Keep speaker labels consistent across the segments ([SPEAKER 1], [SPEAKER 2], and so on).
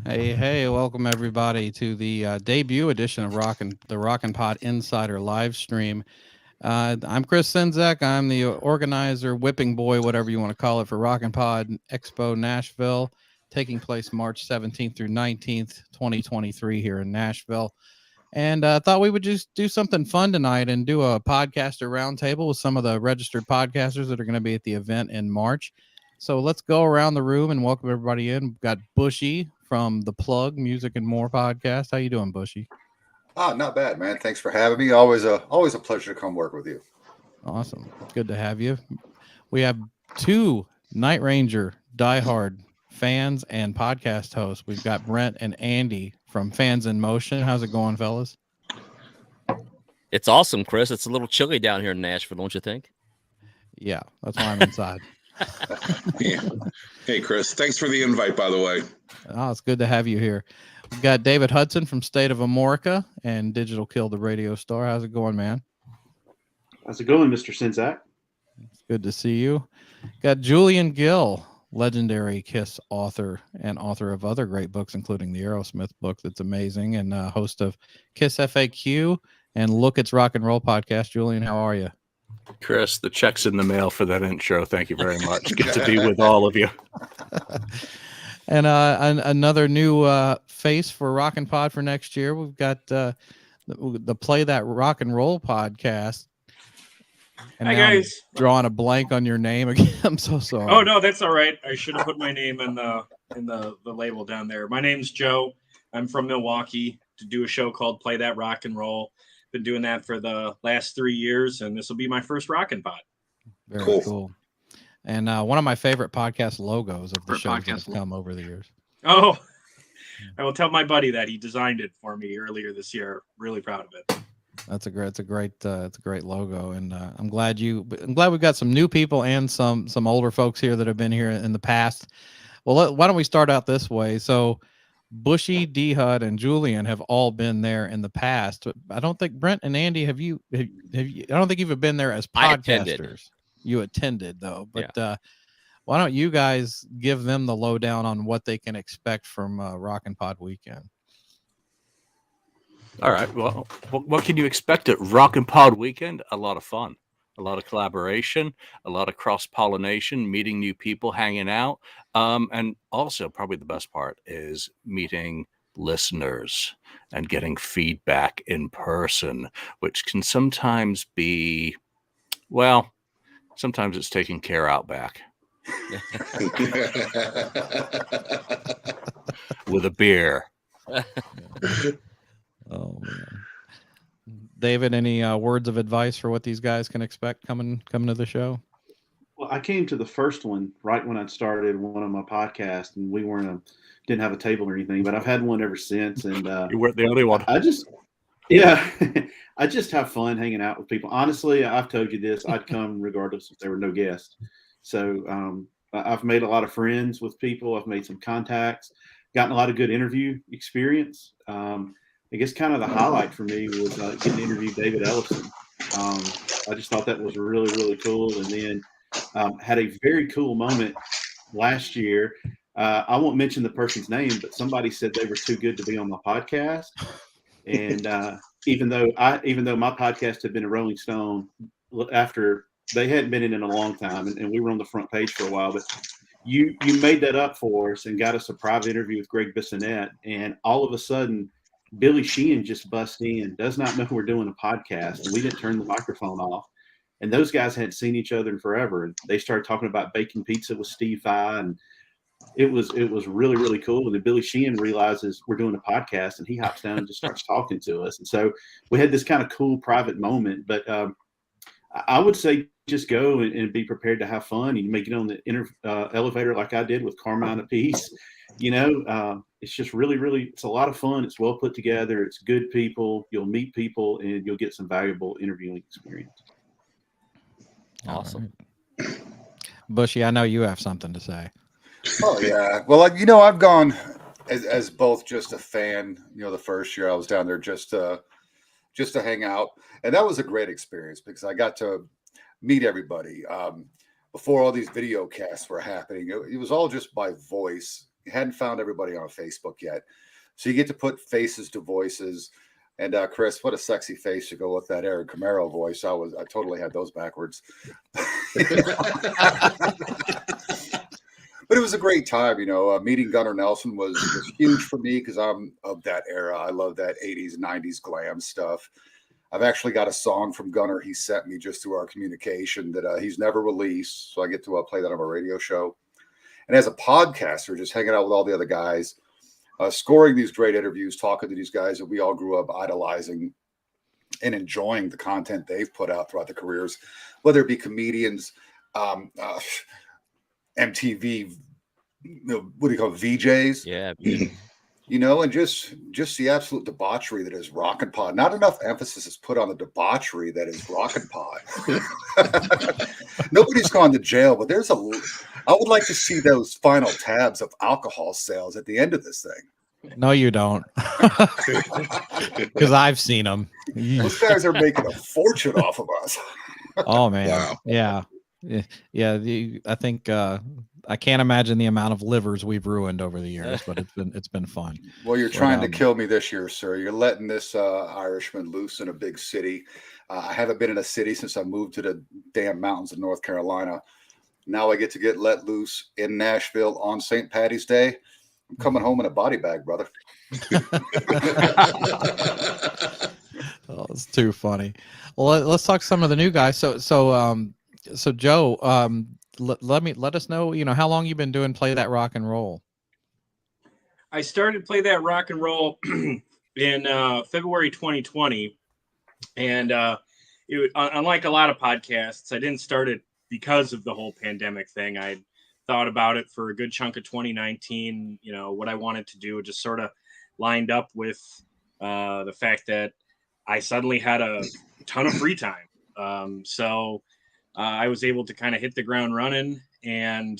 [SPEAKER 1] Hey, welcome everybody to the debut edition of the ROCKNPOD Insider Livestream. I'm Chris Sinzak. I'm the organizer, whipping boy, whatever you want to call it, for ROCKNPOD Expo Nashville, taking place March 17th through 19th, 2023 here in Nashville. And thought we would just do something fun tonight and do a podcaster roundtable with some of the registered podcasters that are going to be at the event in March. So let's go around the room and welcome everybody in. We've got Bushy from the Plug Music and More podcast. How you doing, Bushy?
[SPEAKER 2] Not bad, man. Thanks for having me. Always a pleasure to come work with you.
[SPEAKER 1] Awesome. Good to have you. We have two Night Ranger diehard fans and podcast hosts. We've got Brent and Andy from Fans in Motion. How's it going, fellas?
[SPEAKER 3] It's awesome, Chris. It's a little chilly down here in Nashville, don't you think?
[SPEAKER 1] Yeah, that's why I'm inside.
[SPEAKER 4] Yeah. Hey, Chris. Thanks for the invite, by the way.
[SPEAKER 1] Oh, it's good to have you here. We've got David Hudson from State of Amorica and Digital Kill, the radio star. How's it going, man?
[SPEAKER 5] How's it going, Mr. Sinzak?
[SPEAKER 1] It's good to see you. Got Julian Gill, legendary KISS author and author of other great books, including the Aerosmith book that's amazing, and host of KISSFAQ and Look It's Rock and Roll podcast. Julian, how are you?
[SPEAKER 6] Chris, the check's in the mail for that intro. Thank you very much. Good to be with all of you.
[SPEAKER 1] And another new face for ROCKNPOD for next year. We've got the Play That Rock and Roll podcast. And
[SPEAKER 7] hi guys.
[SPEAKER 1] I'm drawing a blank on your name again. I'm so sorry.
[SPEAKER 7] Oh no, that's all right. I should have put my name in the label down there. My name's Joe. I'm from Milwaukee to do a show called Play That Rock and Roll. Been doing that for the last 3 years, and this will be my first ROCKNPOD.
[SPEAKER 1] Very cool. And one of my favorite podcast logos of the show has come over the years.
[SPEAKER 7] Oh, I will tell my buddy that he designed it for me earlier this year. Really proud of it.
[SPEAKER 1] It's a great logo, and I'm glad we've got some new people and some older folks here that have been here in the past. Well, why don't we start out this way? So, Bushy, D Hud, and Julian have all been there in the past. I don't think Brent and Andy have you. I don't think you've been there as podcasters. You attended though, but why don't you guys give them the lowdown on what they can expect from ROCKNPOD weekend?
[SPEAKER 6] All right. Well, what can you expect at ROCKNPOD weekend? A lot of fun, a lot of collaboration, a lot of cross-pollination, meeting new people, hanging out. And also probably the best part is meeting listeners and getting feedback in person, which can sometimes be, well, sometimes it's taking care out back with a beer.
[SPEAKER 1] Oh man, David, any words of advice for what these guys can expect coming to the show?
[SPEAKER 5] Well, I came to the first one right when I started one of my podcasts, and we didn't have a table or anything, but I've had one ever since. And
[SPEAKER 6] you weren't the only one.
[SPEAKER 5] I just have fun hanging out with people. Honestly, I've told you this, I'd come regardless if there were no guests. So I've made a lot of friends with people. I've made some contacts, gotten a lot of good interview experience. I guess kind of the highlight for me was getting to interview David Ellison. I just thought that was really, really cool. And then had a very cool moment last year. I won't mention the person's name, but somebody said they were too good to be on my podcast. And even though my podcast had been a Rolling Stone after they hadn't been in a long time, and we were on the front page for a while, but you made that up for us and got us a private interview with Greg Bissonette. And all of a sudden, Billy Sheehan just busts in, does not know we're doing a podcast, and we didn't turn the microphone off. And those guys hadn't seen each other in forever. And they started talking about baking pizza with Steve Vai, and it was really, really cool. And then Billy Sheehan realizes we're doing a podcast, and he hops down and just starts talking to us. And so we had this kind of cool private moment. But I would say just go and be prepared to have fun. You may get on the elevator like I did with Carmine Apiece. It's just really, really, it's a lot of fun. It's well put together. It's good people. You'll meet people, and you'll get some valuable interviewing experience.
[SPEAKER 3] Awesome.
[SPEAKER 1] Right. Bushy, I know you have something to say.
[SPEAKER 2] Oh yeah. Well, I've gone as both just a fan. The first year I was down there just to hang out, and that was a great experience because I got to meet everybody before all these video casts were happening. It was all just by voice, hadn't found everybody on Facebook yet. So you get to put faces to voices. And Chris, what a sexy face to go with that Aaron Camaro voice. I totally had those backwards. But it was a great time, meeting Gunnar Nelson was huge for me because I'm of that era. I love that 80s, 90s glam stuff. I've actually got a song from Gunnar he sent me just through our communication that he's never released. So I get to play that on my radio show. And as a podcaster, just hanging out with all the other guys, scoring these great interviews, talking to these guys that we all grew up idolizing and enjoying the content they've put out throughout their careers, whether it be comedians, MTV, what do you call it, VJs?
[SPEAKER 3] Yeah.
[SPEAKER 2] And just the absolute debauchery that is ROCKNPOD. Not enough emphasis is put on the debauchery that is ROCKNPOD. Nobody's gone to jail, but I would like to see those final tabs of alcohol sales at the end of this thing.
[SPEAKER 1] No, you don't. Because I've seen them.
[SPEAKER 2] Those guys are making a fortune off of us.
[SPEAKER 1] Oh man.
[SPEAKER 4] Wow.
[SPEAKER 1] Yeah. I think I can't imagine the amount of livers we've ruined over the years, but it's been fun.
[SPEAKER 2] Well, you're trying to kill me this year, sir. You're letting this Irishman loose in a big city. I haven't been in a city since I moved to the damn mountains of North Carolina. Now I get let loose in Nashville on St. Patty's Day. I'm coming home in a body bag, brother.
[SPEAKER 1] Oh, it's too funny. Well, let's talk some of the new guys. So Joe, let us know, how long you've been doing Play That Rock and Roll.
[SPEAKER 7] I started Play That Rock and Roll in February 2020, and unlike a lot of podcasts, I didn't start it because of the whole pandemic thing. I thought about it for a good chunk of 2019. What I wanted to do, just sort of lined up with the fact that I suddenly had a ton of free time. So I was able to kind of hit the ground running, and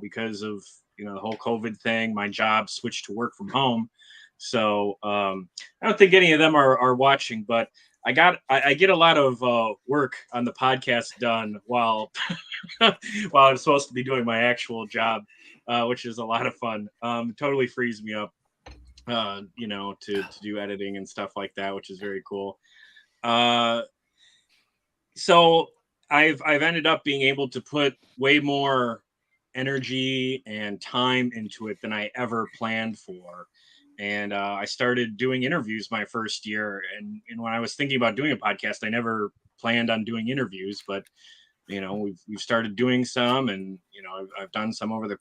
[SPEAKER 7] because of the whole COVID thing, my job switched to work from home. So I don't think any of them are watching, but I get a lot of work on the podcast done while I'm supposed to be doing my actual job, which is a lot of fun. Totally frees me up, to do editing and stuff like that, which is very cool. So I've ended up being able to put way more energy and time into it than I ever planned for. And I started doing interviews my first year. And when I was thinking about doing a podcast, I never planned on doing interviews, but we've started doing some, and I've done some over the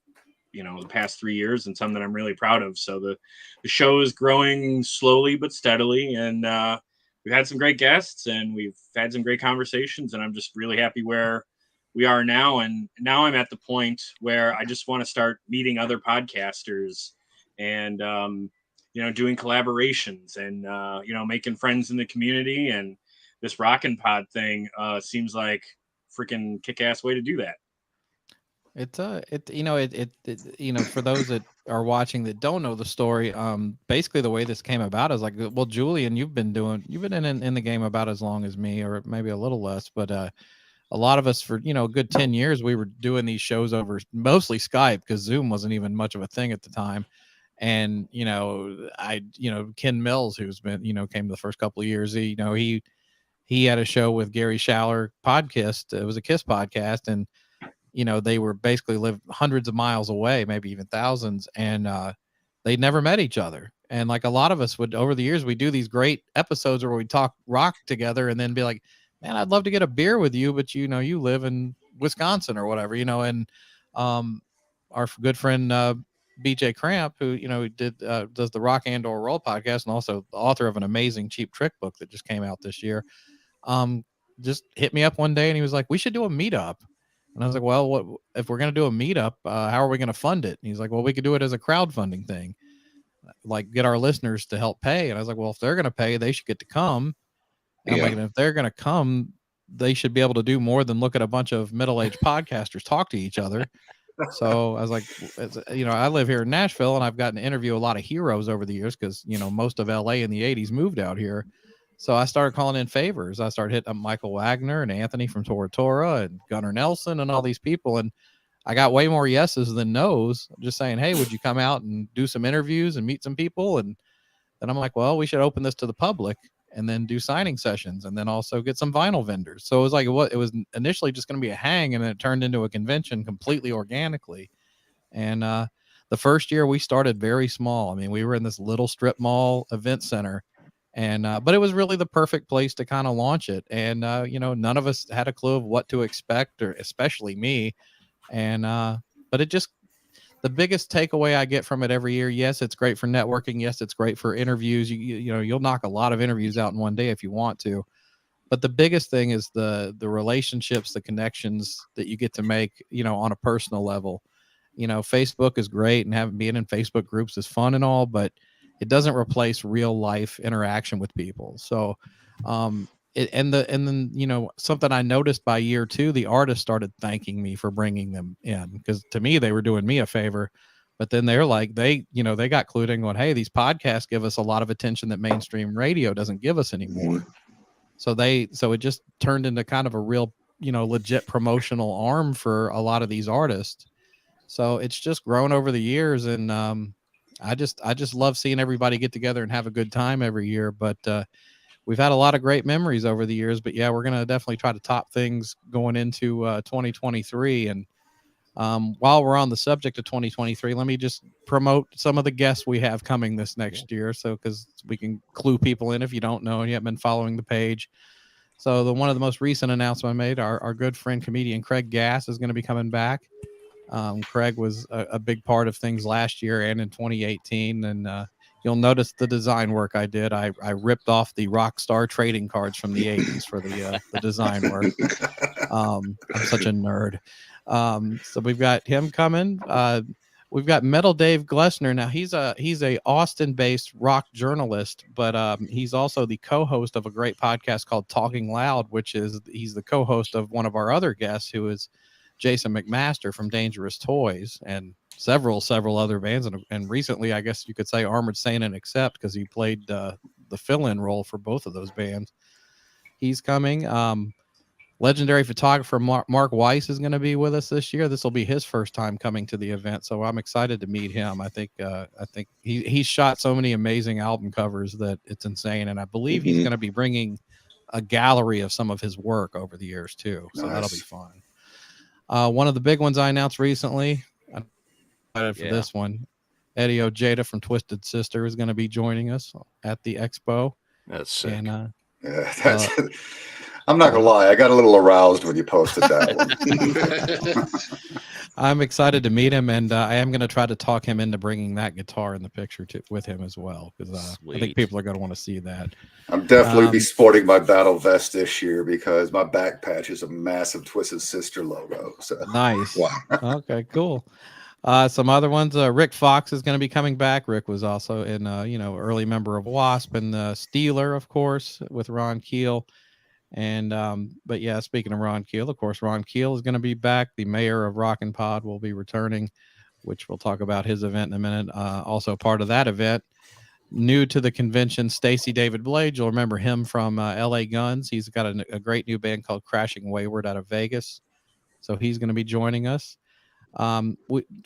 [SPEAKER 7] past 3 years, and some that I'm really proud of. So the show is growing slowly but steadily, and we've had some great guests, and we've had some great conversations, and I'm just really happy where we are now. And now I'm at the point where I just want to start meeting other podcasters and, doing collaborations and, making friends in the community. And this ROCKNPOD thing seems like freaking kick-ass way to do that.
[SPEAKER 1] For those that are watching that don't know the story, basically the way this came about is like, well, Julian, you've been in the game about as long as me, or maybe a little less, but a lot of us for a good 10 years we were doing these shows over mostly Skype, because Zoom wasn't even much of a thing at the time. And Ken Mills, who's been came the first couple of years, he had a show with Gary Schaller podcast. It was a KISS podcast, and they were basically lived hundreds of miles away, maybe even thousands, and they never met each other. And like a lot of us would over the years, we do these great episodes where we talk rock together, and then be like, man, I'd love to get a beer with you, but you live in Wisconsin or whatever, and our good friend BJ Cramp, who does the Rock and or Roll podcast, and also the author of an amazing Cheap Trick book that just came out this year, just hit me up one day, and he was like, we should do a meetup. And I was like, well, what if we're going to do a meetup? How are we going to fund it? And he's like, well, we could do it as a crowdfunding thing, like get our listeners to help pay. And I was like, well, if they're going to pay, they should get to come. And I'm like, and if they're going to come, they should be able to do more than look at a bunch of middle-aged podcasters talk to each other. So I was like, I live here in Nashville, and I've gotten to interview a lot of heroes over the years, because most of LA in the 80s moved out here. So I started calling in favors. I started hitting up Michael Wagner and Anthony from Tora Tora and Gunnar Nelson and all these people. And I got way more yeses than nos, just saying, hey, would you come out and do some interviews and meet some people? And then I'm like, well, we should open this to the public and then do signing sessions and then also get some vinyl vendors. So it was like, it was initially just going to be a hang, and then it turned into a convention completely organically. And the first year we started very small. I mean, we were in this little strip mall event center, and but it was really the perfect place to kind of launch it. And none of us had a clue of what to expect, or especially me. And but it just, the biggest takeaway I get from it every year, yes, it's great for networking. Yes, it's great for interviews. You'll knock a lot of interviews out in one day if you want to. But the biggest thing is the relationships, the connections that you get to make, on a personal level. Facebook is great, and being in Facebook groups is fun and all, but it doesn't replace real life interaction with people. So, and then something I noticed by year 2, the artists started thanking me for bringing them in, because to me they were doing me a favor. But then they're like, they got clued in, going, hey, these podcasts give us a lot of attention that mainstream radio doesn't give us anymore. So it just turned into kind of a real, legit promotional arm for a lot of these artists. So it's just grown over the years, and I just love seeing everybody get together and have a good time every year. But we've had a lot of great memories over the years. But yeah, we're gonna definitely try to top things going into 2023. And while we're on the subject of 2023, let me just promote some of the guests we have coming this next year. So because we can clue people in if you don't know and you haven't been following the page. So one of the most recent announcements I made, our good friend comedian Craig Gass is going to be coming back. Craig was a big part of things last year and in 2018. And you'll notice the design work I did. I ripped off the Rockstar trading cards from the 80s for the design work. I'm such a nerd. So we've got him coming. We've got Metal Dave Glessner. Now he's a Austin-based rock journalist, but he's also the co-host of a great podcast called Talking Loud, he's the co-host of one of our other guests, who is Jason McMaster from Dangerous Toys and several other bands. And recently, I guess you could say Armored Saint and Accept, because he played the fill-in role for both of those bands. He's coming. Legendary photographer Mark Weiss is going to be with us this year. This will be his first time coming to the event, so I'm excited to meet him. I think he's shot so many amazing album covers that it's insane, and I believe he's going to be bringing a gallery of some of his work over the years too. So that'll be fun. One of the big ones I announced recently, I'm excited for this one. Eddie Ojeda from Twisted Sister is going to be joining us at the expo.
[SPEAKER 6] That's sick.
[SPEAKER 2] And, I'm not gonna lie, I got a little aroused when you posted that one.
[SPEAKER 1] I'm excited to meet him, and I am going to try to talk him into bringing that guitar in the picture with him as well, because I think people are going to want to see that.
[SPEAKER 2] I'm definitely be sporting my battle vest this year, because my back patch is a massive Twisted Sister logo. So
[SPEAKER 1] nice. Wow. Okay, cool. Some other ones. Rick Fox is going to be coming back. Rick was also in early member of Wasp, and Steeler, of course, with Ron Keel. And but yeah, speaking of Ron Keel, of course, Ron Keel is going to be back. The mayor of ROCKNPOD will be returning, which we'll talk about his event in a minute. Also part of that event, new to the convention, Stacy David Blade. You'll remember him from LA Guns. He's got a great new band called Crashing Wayward out of Vegas, so he's going to be joining us.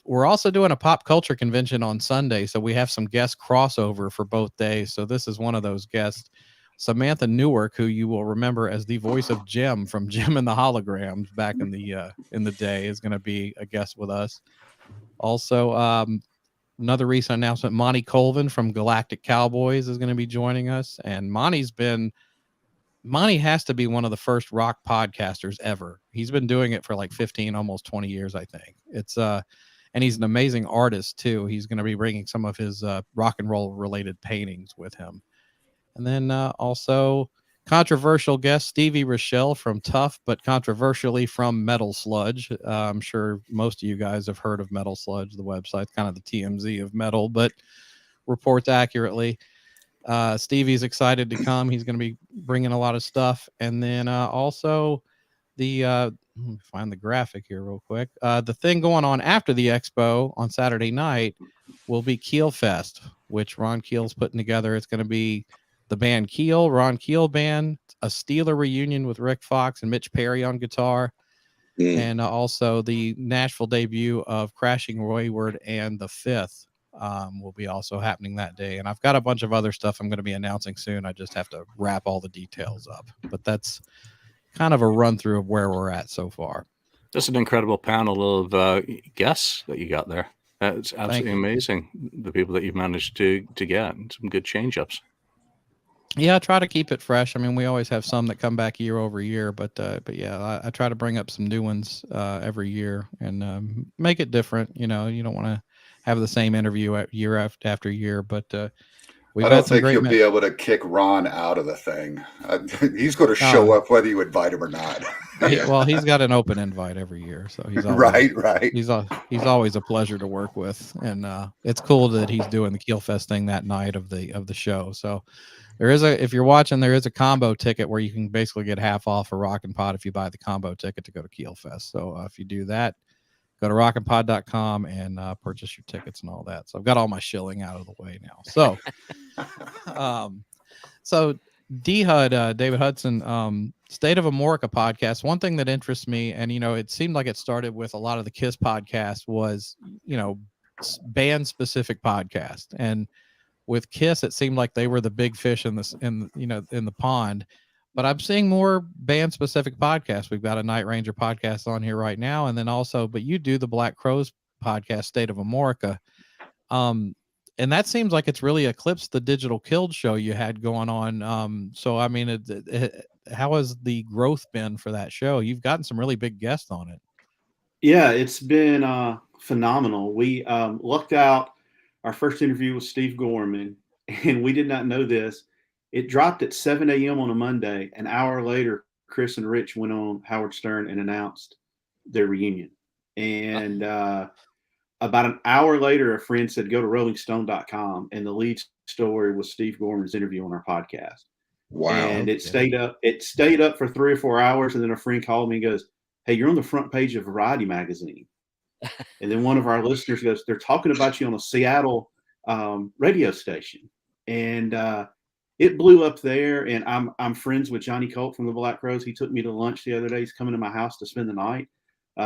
[SPEAKER 1] We're also doing a pop culture convention on Sunday, so we have some guest crossover for both days. So this is one of those guests. Samantha Newark, who you will remember as the voice of Jim from Jim and the Holograms back in the day, is going to be a guest with us. Also, another recent announcement, Monty Colvin from Galactic Cowboys is going to be joining us. And Monty has to be one of the first rock podcasters ever. He's been doing it for like 15, almost 20 years, I think. And he's an amazing artist too. He's going to be bringing some of his rock and roll related paintings with him. And then also controversial guest Stevie Rochelle from Tough, but controversially from Metal Sludge. I'm sure most of you guys have heard of Metal Sludge, the website, kind of the TMZ of metal, but reports accurately. Stevie's excited to come. He's going to be bringing a lot of stuff. And then also let me find the graphic here real quick. The thing going on after the expo on Saturday night will be Keel Fest, which Ron Keel's putting together. It's going to be the band Keel, Ron Keel Band, a Steeler reunion with Rick Fox and Mitch Perry on guitar. and also the Nashville debut of Crashing Wayward and the Fifth will be also happening that day. And I've got a bunch of other stuff I'm going to be announcing soon. I just have to wrap all the details up. But that's kind of a run through of where we're at so far.
[SPEAKER 6] Just an incredible panel of guests that you got there. It's absolutely amazing, the people that you've managed to get, and some good change-ups.
[SPEAKER 1] Yeah, I try to keep it fresh. I mean, we always have some that come back year over year, but yeah, I try to bring up some new ones every year and make it different. You know, you don't want to have the same interview year after year, but
[SPEAKER 2] I don't think you'll be able to kick Ron out of the thing. He's going to show up whether you invite him or not.
[SPEAKER 1] Well, he's got an open invite every year, so he's always,
[SPEAKER 2] right.
[SPEAKER 1] He's always a pleasure to work with, and it's cool that he's doing the KeelFest thing that night of the show. So there is if you're watching, there is a combo ticket where you can basically get half off a ROCKNPOD if you buy the combo ticket to go to KeelFest. So if you do that, go to ROCKNPOD.com and purchase your tickets and all that. So I've got all my shilling out of the way now. So, so D-Hud, David Hudson, State of Amorica podcast. One thing that interests me, and, you know, it seemed like it started with a lot of the KISS podcast was, you know, band specific podcast. And with KISS, it seemed like they were the big fish in the pond. But I'm seeing more band specific podcasts. We've got a Night Ranger podcast on here right now. And then also, but you do the Black Crowes podcast, State of Amorica. And that seems like it's really eclipsed the Digital Killed show you had going on. So, I mean, how has the growth been for that show? You've gotten some really big guests on it.
[SPEAKER 5] Yeah, it's been phenomenal. We lucked out. Our first interview with Steve Gorman, and we did not know this. It dropped at 7 a.m. on a Monday. An hour later, Chris and Rich went on Howard Stern and announced their reunion. And about an hour later, a friend said, go to rollingstone.com. And the lead story was Steve Gorman's interview on our podcast.
[SPEAKER 4] Wow.
[SPEAKER 5] And it stayed up. It stayed up for 3 or 4 hours. And then a friend called me and goes, hey, you're on the front page of Variety magazine. And then one of our listeners goes, they're talking about you on a Seattle radio station. And it blew up there. And I'm friends with Johnny Colt from the Black Crowes. He took me to lunch the other day. He's coming to my house to spend the night.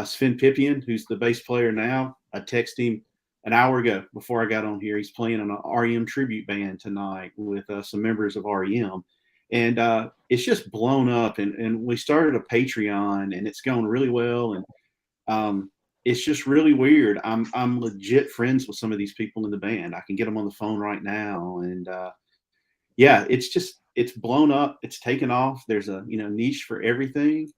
[SPEAKER 5] Sven Pippian, who's the bass player now, I texted him an hour ago before I got on here. He's playing in an REM tribute band tonight with some members of REM. And it's just blown up. And we started a Patreon, and it's going really well. And it's just really weird. I'm legit friends with some of these people in the band. I can get them on the phone right now. And yeah, it's blown up. It's taken off. There's a niche for everything.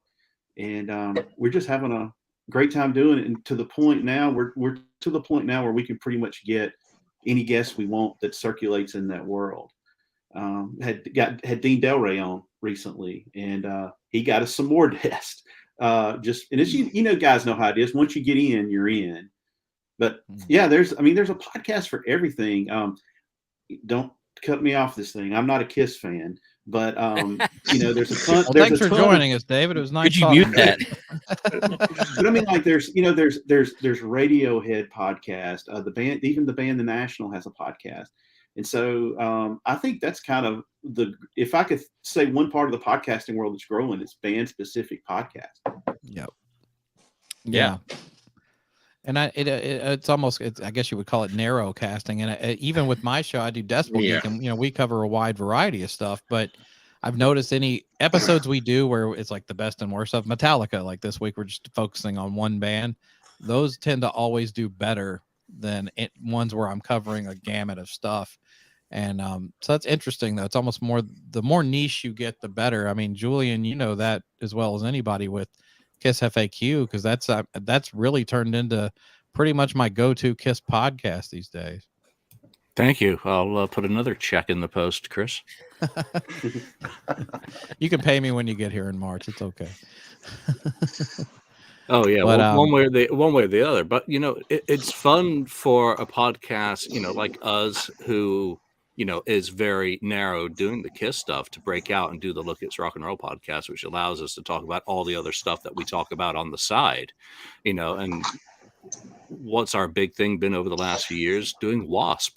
[SPEAKER 5] And we're just having a great time doing it. And to the point now, we're to the point now where we can pretty much get any guest we want that circulates in that world. Had Dean Delray on recently, and he got us some more guests. And as guys know how it is. Once you get in, you're in. But yeah, there's a podcast for everything. Don't cut me off this thing. I'm not a KISS fan, but there's a ton.
[SPEAKER 1] Well, thanks for joining us, David. It was nice.
[SPEAKER 3] Could you mute that?
[SPEAKER 5] But I mean, like, there's Radiohead podcast. The band The National has a podcast. And so I think that's kind of if I could say one part of the podcasting world that's growing, it's band specific podcast.
[SPEAKER 1] Yep. Yeah. And it's almost, I guess you would call it narrow casting. And even with my show, I do Decibel Geek, and we cover a wide variety of stuff. But I've noticed any episodes we do where it's like the best and worst of Metallica, like this week, we're just focusing on one band. Those tend to always do better than ones where I'm covering a gamut of stuff. And so that's interesting, though. It's almost the more niche you get, the better. I mean, Julian, you know that as well as anybody with KISSFAQ, because that's really turned into pretty much my go-to KISS podcast these days.
[SPEAKER 6] Thank you. I'll put another check in the post, Chris.
[SPEAKER 1] You can pay me when you get here in March. It's okay.
[SPEAKER 6] Oh yeah,
[SPEAKER 1] but,
[SPEAKER 6] one way or the other. But it's fun for a podcast, like us, who is very narrow doing the KISS stuff, to break out and do the Look It's Rock and Roll podcast, which allows us to talk about all the other stuff that we talk about on the side, and what's our big thing been over the last few years? Doing WASP.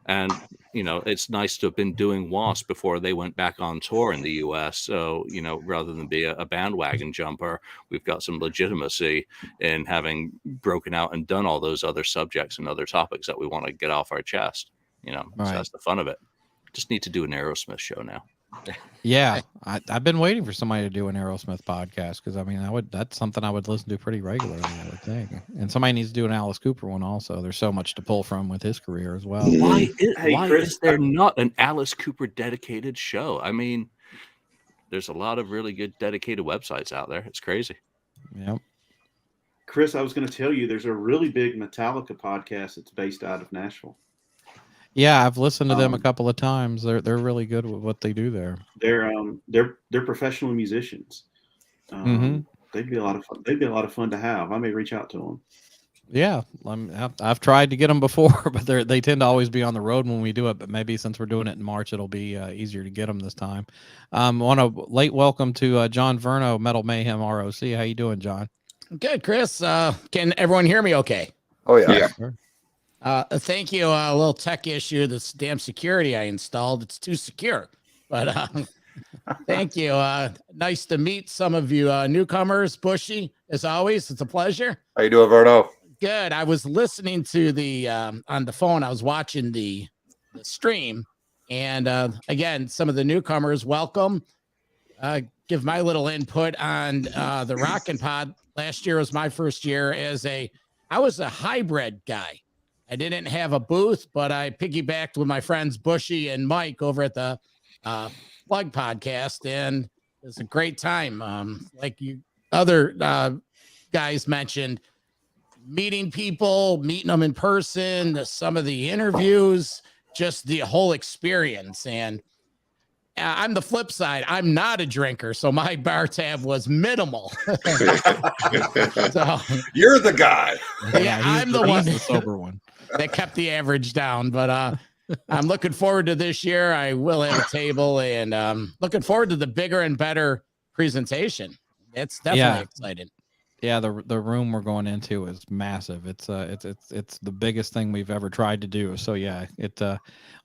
[SPEAKER 6] And, it's nice to have been doing WASP before they went back on tour in the US. So, rather than be a bandwagon jumper, we've got some legitimacy in having broken out and done all those other subjects and other topics that we want to get off our chest. So that's the fun of it. Just need to do an Aerosmith show now.
[SPEAKER 1] Yeah, I've been waiting for somebody to do an Aerosmith podcast because that's something I would listen to pretty regularly, I would think. And somebody needs to do an Alice Cooper one also. There's so much to pull from with his career as well.
[SPEAKER 6] Why
[SPEAKER 5] Chris,
[SPEAKER 6] is there not an Alice Cooper dedicated show? I mean, there's a lot of really good dedicated websites out there. It's crazy.
[SPEAKER 1] Yep.
[SPEAKER 5] Chris, I was going to tell you, there's a really big Metallica podcast that's based out of Nashville.
[SPEAKER 1] Yeah, I've listened to them a couple of times. They're really good with what they do there.
[SPEAKER 5] They're professional musicians. They'd be a lot of fun. They'd be a lot of fun to have. I may reach out to them.
[SPEAKER 1] Yeah, I've tried to get them before, but they tend to always be on the road when we do it. But maybe since we're doing it in March, it'll be easier to get them this time. Want a late welcome to John Verno, Metal Mayhem ROC. How you doing, John?
[SPEAKER 8] Good, Chris. Can everyone hear me okay?
[SPEAKER 2] Oh yeah.
[SPEAKER 1] Sure.
[SPEAKER 8] Thank you. A little tech issue. This damn security I installed. It's too secure. But thank you. Nice to meet some of you newcomers. Bushy, as always, it's a pleasure.
[SPEAKER 2] How you doing, Verno?
[SPEAKER 8] Good. I was listening to the on the phone. I was watching the stream, and again, some of the newcomers, welcome. Give my little input on the Rockin' Pod. Last year was my first year I was a hybrid guy. I didn't have a booth, but I piggybacked with my friends Bushy and Mike over at the Plug Podcast, and it was a great time. Like you other guys mentioned, meeting people, meeting them in person, some of the interviews, just the whole experience. And I'm the flip side. I'm not a drinker, so my bar tab was minimal. So
[SPEAKER 2] You're the guy.
[SPEAKER 8] Yeah, I'm the one
[SPEAKER 1] the sober one
[SPEAKER 8] that kept the average down. But I'm looking forward to this year. I will have a table, and looking forward to the bigger and better presentation. It's definitely exciting.
[SPEAKER 1] Yeah, the room we're going into is massive. It's the biggest thing we've ever tried to do. So yeah,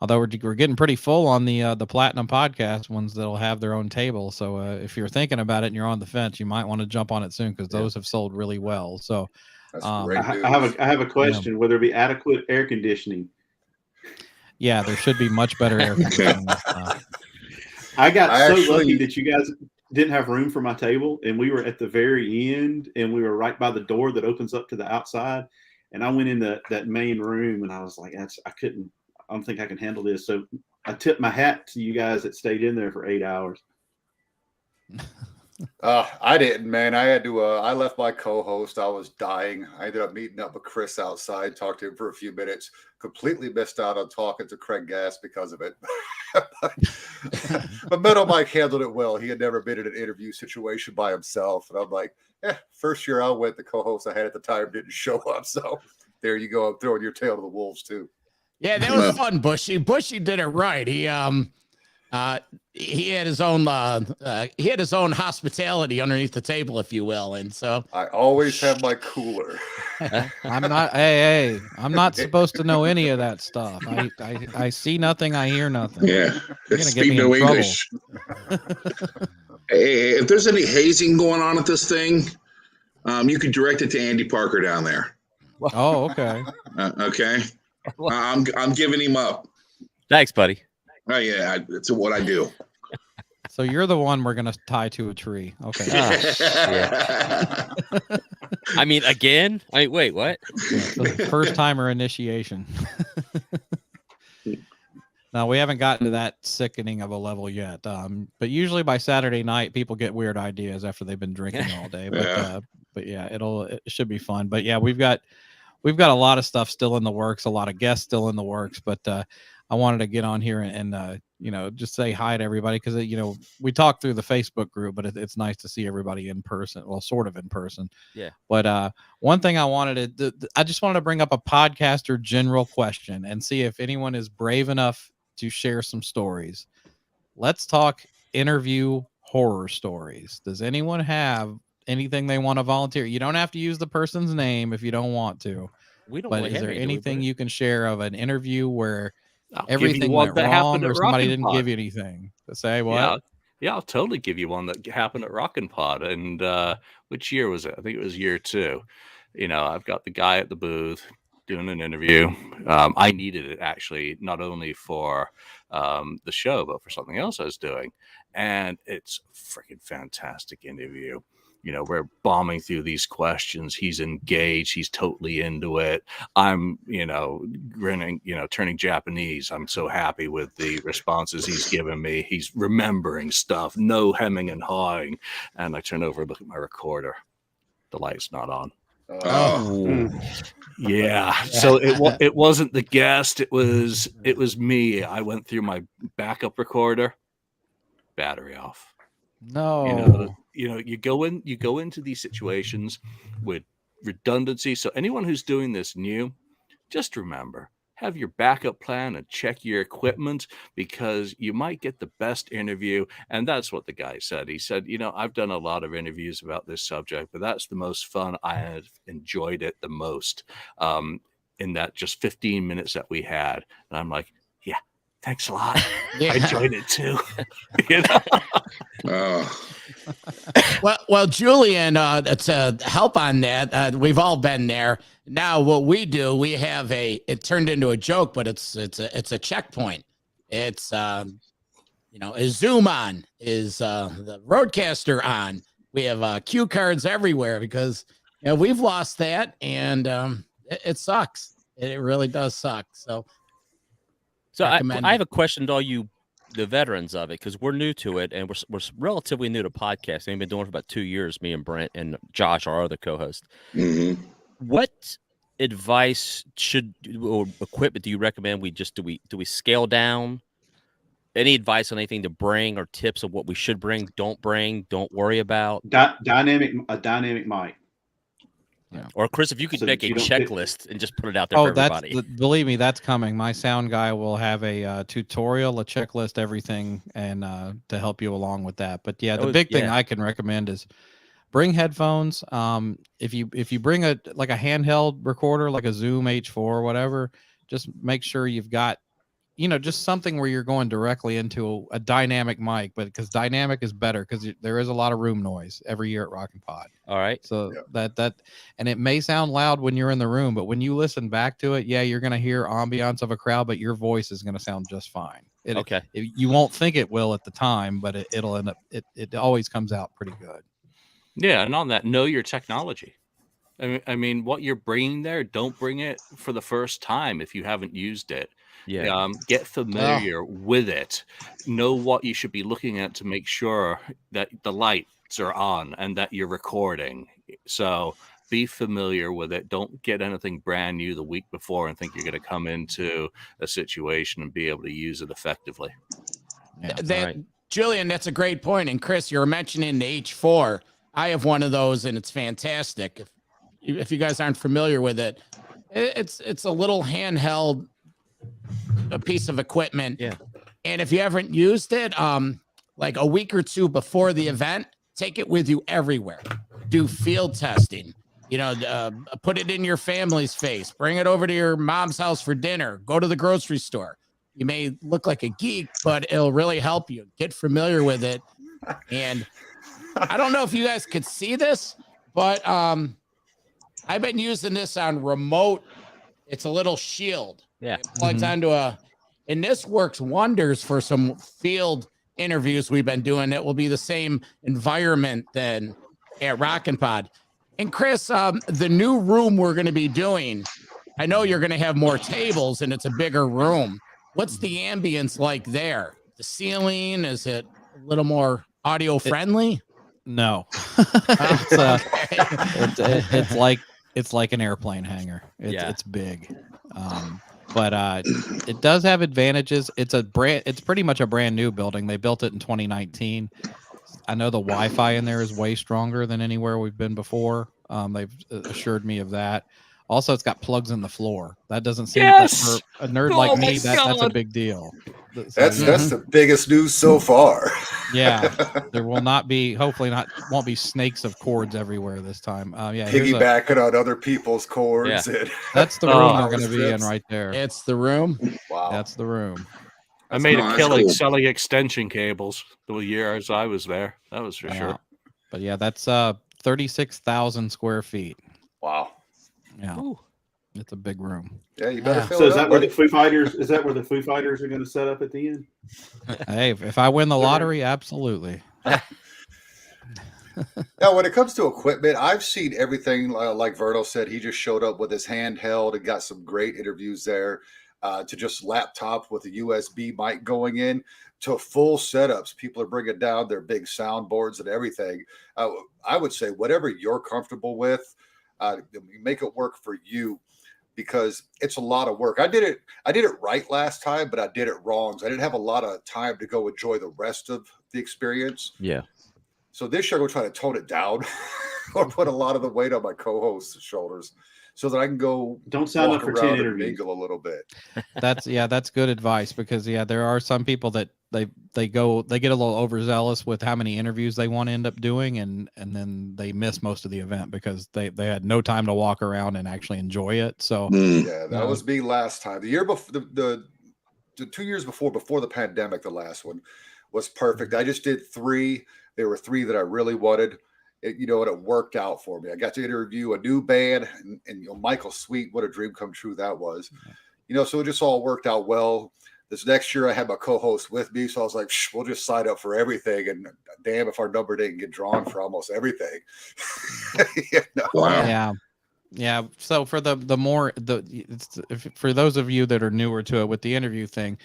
[SPEAKER 1] although we're getting pretty full on the Platinum Podcast ones that'll have their own table. So if you're thinking about it and you're on the fence, you might want to jump on it soon because those have sold really well. So
[SPEAKER 2] That's great news.
[SPEAKER 5] I have a question. Will there be adequate air conditioning?
[SPEAKER 1] Yeah, there should be much better air conditioning.
[SPEAKER 5] I got lucky that you guys didn't have room for my table, and we were at the very end, and we were right by the door that opens up to the outside. And I went in that main room, and I was like, I don't think I can handle this. So I tipped my hat to you guys that stayed in there for 8 hours.
[SPEAKER 2] I didn't, man. I had to. I left my co-host. I was dying. I ended up meeting up with Chris outside, talked to him for a few minutes. Completely missed out on talking to Craig Gass because of it. But Metal Mike handled it well. He had never been in an interview situation by himself, and I'm like, first year I went, the co-host I had at the time didn't show up. So there you go. I'm throwing your tail to the wolves too.
[SPEAKER 8] Yeah, that was fun, Bushy. Bushy did it right. He had his own hospitality underneath the table, if you will, and so
[SPEAKER 2] I always have my cooler.
[SPEAKER 1] I'm not. Hey, I'm not supposed to know any of that stuff. I see nothing. I hear nothing.
[SPEAKER 4] Yeah,
[SPEAKER 1] You're gonna get me in
[SPEAKER 4] English. Hey, if there's any hazing going on at this thing, you can direct it to Andy Parker down there.
[SPEAKER 1] Oh, okay.
[SPEAKER 4] Okay, I'm giving him up.
[SPEAKER 3] Thanks, buddy.
[SPEAKER 4] Oh yeah, it's what I do.
[SPEAKER 1] So you're the one we're gonna tie to a tree. Okay.
[SPEAKER 3] I mean, again? Wait, what?
[SPEAKER 1] First timer initiation. No, we haven't gotten to that sickening of a level yet. But usually by Saturday night, people get weird ideas after they've been drinking all day. But yeah, it should be fun. But yeah, we've got a lot of stuff still in the works, a lot of guests still in the works. But I wanted to get on here and just say hi to everybody because we talk through the Facebook group, but it's nice to see everybody in person. Well, sort of in person.
[SPEAKER 3] Yeah.
[SPEAKER 1] But one thing I just wanted to bring up a podcaster general question and see if anyone is brave enough to share some stories. Let's talk interview horror stories. Does anyone have anything they want to volunteer? You don't have to use the person's name if you don't want to.
[SPEAKER 3] We don't.
[SPEAKER 1] But
[SPEAKER 3] really
[SPEAKER 1] is
[SPEAKER 3] have
[SPEAKER 1] there
[SPEAKER 3] any, do we,
[SPEAKER 1] anything
[SPEAKER 3] buddy?
[SPEAKER 1] you can share of an interview where
[SPEAKER 6] I'll give you
[SPEAKER 1] everything
[SPEAKER 6] one
[SPEAKER 1] went
[SPEAKER 6] that
[SPEAKER 1] wrong,
[SPEAKER 6] happened
[SPEAKER 1] or
[SPEAKER 6] at
[SPEAKER 1] somebody
[SPEAKER 6] Rockin'
[SPEAKER 1] didn't
[SPEAKER 6] Pod.
[SPEAKER 1] give you anything to say? What?
[SPEAKER 6] Yeah, yeah, I'll totally give you one that happened at Rockin' Pod. And which year was it? I think it was year 2. I've got the guy at the booth doing an interview. I needed it actually, not only for the show, but for something else I was doing. And it's a freaking fantastic interview. We're bombing through these questions. He's engaged. He's totally into it. I'm, grinning, turning Japanese. I'm so happy with the responses he's given me. He's remembering stuff, no hemming and hawing. And I turn over and look at my recorder. The light's not on.
[SPEAKER 4] Oh.
[SPEAKER 6] Yeah. So it wasn't the guest. It was me. I went through my backup recorder. Battery off.
[SPEAKER 1] No.
[SPEAKER 6] You go into these situations with redundancy. So anyone who's doing this new, just remember, have your backup plan and check your equipment, because you might get the best interview. And that's what the guy said. He said, I've done a lot of interviews about this subject, but that's the most fun. I have enjoyed it the most in that just 15 minutes that we had. And I'm like, yeah, thanks a lot. I enjoyed it too.
[SPEAKER 8] Well, Julian, to help on that, we've all been there. Now, what we do, we have it turned into a joke, but it's a checkpoint. It's is Zoom on? Is the Roadcaster on? We have cue cards everywhere because we've lost that, and it sucks. It really does suck. So
[SPEAKER 3] I have a question to all you, the veterans of it, because we're new to it, and we're relatively new to podcasting. We've been doing it for about 2 years, me and Brent and Josh, our other co-host.
[SPEAKER 4] Mm-hmm.
[SPEAKER 3] What advice or equipment do you recommend do we scale down? Any advice on anything to bring, or tips of what we should bring, don't worry about?
[SPEAKER 5] Dynamic mic.
[SPEAKER 1] Yeah.
[SPEAKER 3] Or Chris, if you could
[SPEAKER 5] So
[SPEAKER 3] make a
[SPEAKER 5] you don't-
[SPEAKER 3] checklist and just put it out there for everybody.
[SPEAKER 1] Believe me, that's coming. My sound guy will have a tutorial, a checklist, everything, and to help you along with that. But yeah, the big thing I can recommend is bring headphones. If you bring a handheld recorder, like a Zoom H4 or whatever, just make sure you've got just something where you're going directly into a dynamic mic, but because dynamic is better, because there is a lot of room noise every year at ROCKNPOD.
[SPEAKER 3] All right.
[SPEAKER 1] So that and it may sound loud when you're in the room, but when you listen back to it, you're going to hear ambiance of a crowd, but your voice is going to sound just fine. You won't think it will at the time, but it'll end up, it always comes out pretty good.
[SPEAKER 6] Yeah. And on that, know your technology. I mean, what you're bringing there, don't bring it for the first time if you haven't used it.
[SPEAKER 3] Yeah.
[SPEAKER 6] Get familiar with it. Know what you should be looking at to make sure that the lights are on and that you're recording. So be familiar with it. Don't get anything brand new the week before and think you're going to come into a situation and be able to use it effectively.
[SPEAKER 1] Yeah.
[SPEAKER 8] Julian, that's a great point. And Chris, you're mentioning the H4. I have one of those, and it's fantastic. If you guys aren't familiar with it, it's a little handheld a piece of equipment.
[SPEAKER 3] Yeah.
[SPEAKER 8] And if you haven't used it, like a week or two before the event, take it with you everywhere. Do field testing. Put it in your family's face. Bring it over to your mom's house for dinner. Go to the grocery store. You may look like a geek, but it'll really help you. Get familiar with it. And I don't know if you guys could see this, but I've been using this on remote. It's a little shield.
[SPEAKER 3] Yeah.
[SPEAKER 8] It plugs onto and this works wonders for some field interviews we've been doing. It will be the same environment than at ROCKNPOD. And Chris, the new room we're going to be doing, I know you're going to have more tables and it's a bigger room. What's the ambience like there? The ceiling, is it a little more audio friendly?
[SPEAKER 1] No. It's like an airplane hangar. It's big. But it does have advantages. It's pretty much a brand new building. They built it in 2019. I know the Wi-Fi in there is way stronger than anywhere we've been before. They've assured me of that. Also, it's got plugs in the floor. That doesn't seem
[SPEAKER 6] Yes!
[SPEAKER 1] that for a nerd
[SPEAKER 6] Oh
[SPEAKER 1] like
[SPEAKER 6] my
[SPEAKER 1] me. That's a
[SPEAKER 6] God.
[SPEAKER 1] big deal.
[SPEAKER 2] That's
[SPEAKER 1] So,
[SPEAKER 2] that's the biggest news so far.
[SPEAKER 1] yeah, there will not be. Hopefully, won't be snakes of cords everywhere this time. Yeah, here's
[SPEAKER 2] Piggybacking on other people's cords.
[SPEAKER 3] Yeah.
[SPEAKER 2] And
[SPEAKER 1] that's the room
[SPEAKER 6] Oh.
[SPEAKER 1] we're going to be in right there.
[SPEAKER 8] It's the room.
[SPEAKER 2] Wow.
[SPEAKER 1] That's the room.
[SPEAKER 6] I made
[SPEAKER 4] No,
[SPEAKER 6] a
[SPEAKER 4] that's
[SPEAKER 6] killing
[SPEAKER 4] cool.
[SPEAKER 6] selling extension cables the years I was there. That was for sure.
[SPEAKER 1] But yeah, that's 36,000 square feet.
[SPEAKER 2] Wow.
[SPEAKER 1] Yeah,
[SPEAKER 3] Ooh.
[SPEAKER 1] it's a big room.
[SPEAKER 2] Yeah, you better
[SPEAKER 8] Yeah.
[SPEAKER 2] fill
[SPEAKER 5] So
[SPEAKER 2] it
[SPEAKER 5] is that
[SPEAKER 2] up.
[SPEAKER 5] where
[SPEAKER 2] buddy.
[SPEAKER 5] the Foo Fighters? Is that where the Foo Fighters are going to set up at the end?
[SPEAKER 1] Hey, if I win the lottery, absolutely.
[SPEAKER 2] Now, when it comes to equipment, I've seen everything. Like Verno said, he just showed up with his handheld and got some great interviews there. To just laptop with a USB mic going in to full setups. People are bringing down their big soundboards and everything. I would say whatever you're comfortable with, make it work for you, because it's a lot of work. I did it right last time, but I did it wrong. So I didn't have a lot of time to go enjoy the rest of the experience.
[SPEAKER 3] Yeah.
[SPEAKER 2] So this year, we're trying to tone it down or put a lot of the weight on my co-host's shoulders so that I can go
[SPEAKER 5] Don't sign
[SPEAKER 2] walk
[SPEAKER 5] up for
[SPEAKER 2] around
[SPEAKER 5] 10
[SPEAKER 2] and
[SPEAKER 5] interviews.
[SPEAKER 2] mingle a little bit.
[SPEAKER 1] That's good advice, because there are some people that they get a little overzealous with how many interviews they want to end up doing, and then they miss most of the event because they had no time to walk around and actually enjoy it. So
[SPEAKER 2] Yeah, that was me last time. The year before, the 2 years before the pandemic, the last one was perfect. I just did 3. There were 3 that I really wanted. And it worked out for me. I got to interview a new band, and Michael Sweet, what a dream come true that was. So it just all worked out well. This next year, I had my co-host with me, so I was like, we'll just sign up for everything. And damn, if our number didn't get drawn for almost everything.
[SPEAKER 4] Wow.
[SPEAKER 1] Yeah. So for for those of you that are newer to it with the interview thing,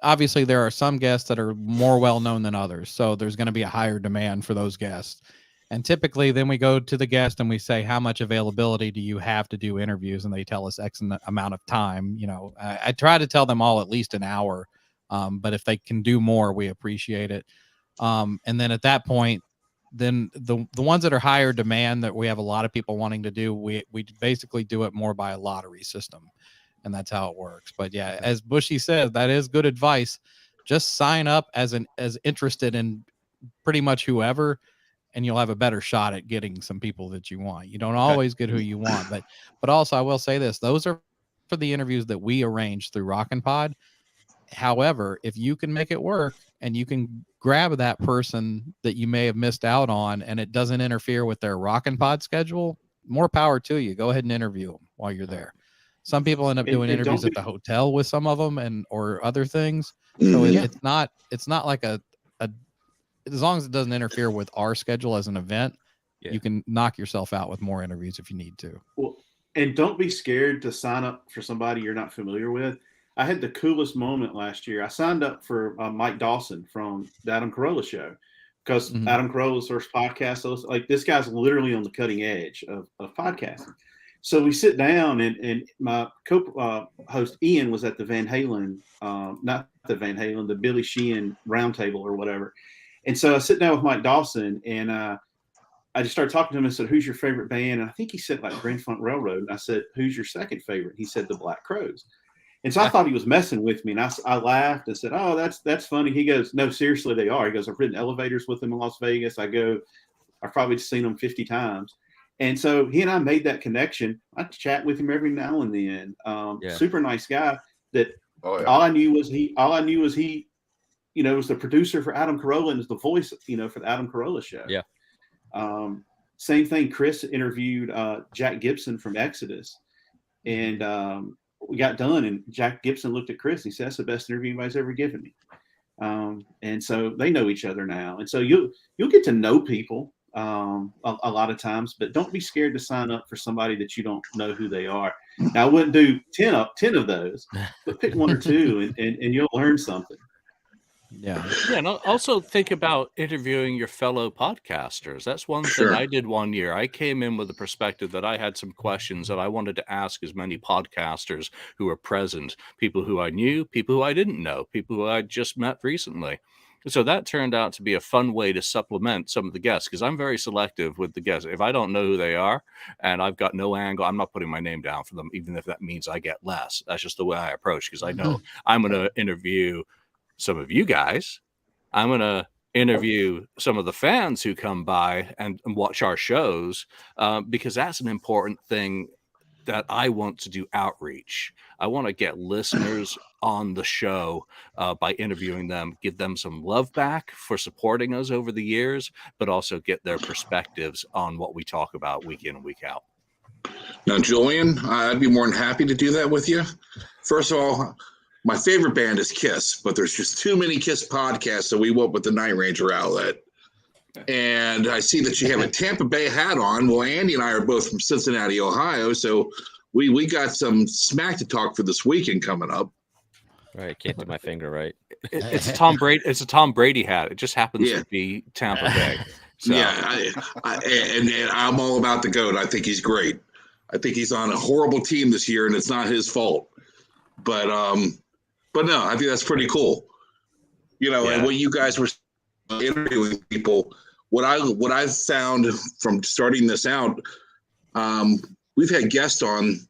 [SPEAKER 1] obviously there are some guests that are more well known than others. So there's going to be a higher demand for those guests. And typically then we go to the guest and we say, how much availability do you have to do interviews? And they tell us X amount of time. I try to tell them all at least an hour. But if they can do more, we appreciate it. And then at that point, then the ones that are higher demand that we have a lot of people wanting to do, we basically do it more by a lottery system. And that's how it works. But yeah, as Bushy says, that is good advice. Just sign up as interested in pretty much whoever, and you'll have a better shot at getting some people that you want. You don't always get who you want, but also I will say this, those are for the interviews that we arrange through ROCKNPOD. However, if you can make it work and you can grab that person that you may have missed out on and it doesn't interfere with their ROCKNPOD schedule, more power to you. Go ahead and interview them while you're there. Some people end up doing
[SPEAKER 5] And
[SPEAKER 1] interviews at the hotel with some of them or other things. So it's not like as long as it doesn't interfere with our schedule as an event, you can knock yourself out with more interviews if you need to.
[SPEAKER 5] Well, and don't be scared to sign up for somebody you're not familiar with. I had the coolest moment last year. I signed up for Mike Dawson from the Adam Carolla Show, because Adam Carolla's first podcast. Like, this guy's literally on the cutting edge of podcasting. So we sit down, and my co-host Ian was at the Van Halen, the Billy Sheehan Roundtable or whatever. And so I sit down with Mike Dawson, and I just started talking to him and said, "Who's your favorite band?" And I think he said like Grand Funk Railroad. And I said, "Who's your second favorite?" He said the Black Crowes. And so I thought he was messing with me, and I laughed and said, "Oh, that's funny." He goes, "No, seriously, they are." He goes, "I've ridden elevators with them in Las Vegas. I've probably seen them 50 times." And so he and I made that connection. I chat with him every now and then. Super nice guy. All I knew was he was the producer for Adam Carolla and is the voice, for the Adam Carolla Show.
[SPEAKER 3] Yeah.
[SPEAKER 5] Same thing. Chris interviewed Jack Gibson from Exodus, and we got done, and Jack Gibson looked at Chris and he said, "That's the best interview anybody's ever given me." And so they know each other now, and so you'll get to know people a lot of times, but don't be scared to sign up for somebody that you don't know who they are. Now, I wouldn't do 10 of those, but pick 1 or 2 and you'll learn something.
[SPEAKER 1] Yeah.
[SPEAKER 6] And also think about interviewing your fellow podcasters. That's one thing I did one year. I came in with the perspective that I had some questions that I wanted to ask as many podcasters who were present, people who I knew, people who I didn't know, people who I just met recently. So that turned out to be a fun way to supplement some of the guests, because I'm very selective with the guests. If I don't know who they are and I've got no angle, I'm not putting my name down for them, even if that means I get less. That's just the way I approach, because I know I'm going to interview some of you guys. I'm going to interview some of the fans who come by and watch our shows, because that's an important thing that I want to do outreach. I want to get listeners on the show by interviewing them, give them some love back for supporting us over the years, but also get their perspectives on what we talk about week in and week out.
[SPEAKER 4] Now, Julian, I'd be more than happy to do that with you. First of all, my favorite band is Kiss, but there's just too many Kiss podcasts, so we went with the Night Ranger outlet. And I see that you have a Tampa Bay hat on. Well, Andy and I are both from Cincinnati, Ohio, so we got some smack to talk for this weekend coming up.
[SPEAKER 3] Right, can't do my finger right.
[SPEAKER 6] It's a Tom Brady. It's a Tom Brady hat. It just happens to be Tampa Bay. So.
[SPEAKER 4] Yeah, and I'm all about the GOAT. I think he's great. I think he's on a horrible team this year, and it's not his fault. But no, I think that's pretty cool. And when you guys were interviewing people, what I've found from starting this out, we've had guests on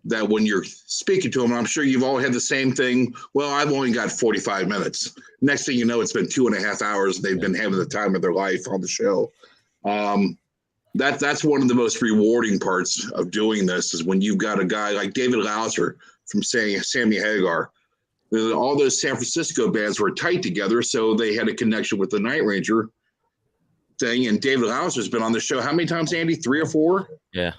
[SPEAKER 4] that when you're speaking to them, I'm sure you've all had the same thing. Well, I've only got 45 minutes. Next thing you know, it's been 2.5 hours. They've been having the time of their life on the show. That's one of the most rewarding parts of doing this, is when you've got a guy like David Lauser from Sammy Hagar. All those San Francisco bands were tight together, so they had a connection with the Night Ranger thing. And David Lauser's been on the show how many times, Andy? 3 or 4?
[SPEAKER 3] Yeah,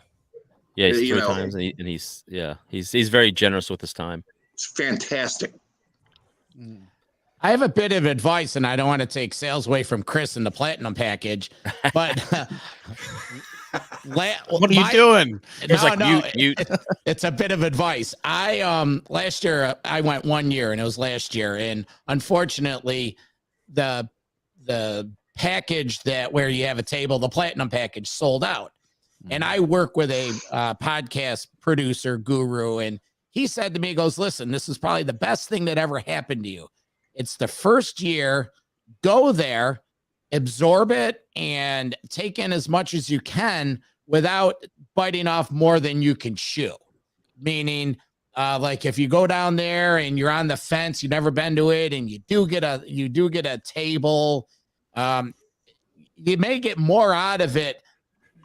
[SPEAKER 3] he's 3 times, and he's very generous with his time.
[SPEAKER 4] It's fantastic.
[SPEAKER 8] I have a bit of advice, and I don't want to take sales away from Chris and the Platinum package, but
[SPEAKER 1] what are you doing?
[SPEAKER 8] It's a bit of advice. Last year I went 1 year, and it was last year, and unfortunately, the package where you have a table, the Platinum package, sold out. And I work with a podcast producer guru, and he said to me, he goes, "Listen, this is probably the best thing that ever happened to you. It's the first year. Go there, absorb it, and take in as much as you can without biting off more than you can chew." Meaning, like if you go down there and you're on the fence, you've never been to it, and you do get a table, you may get more out of it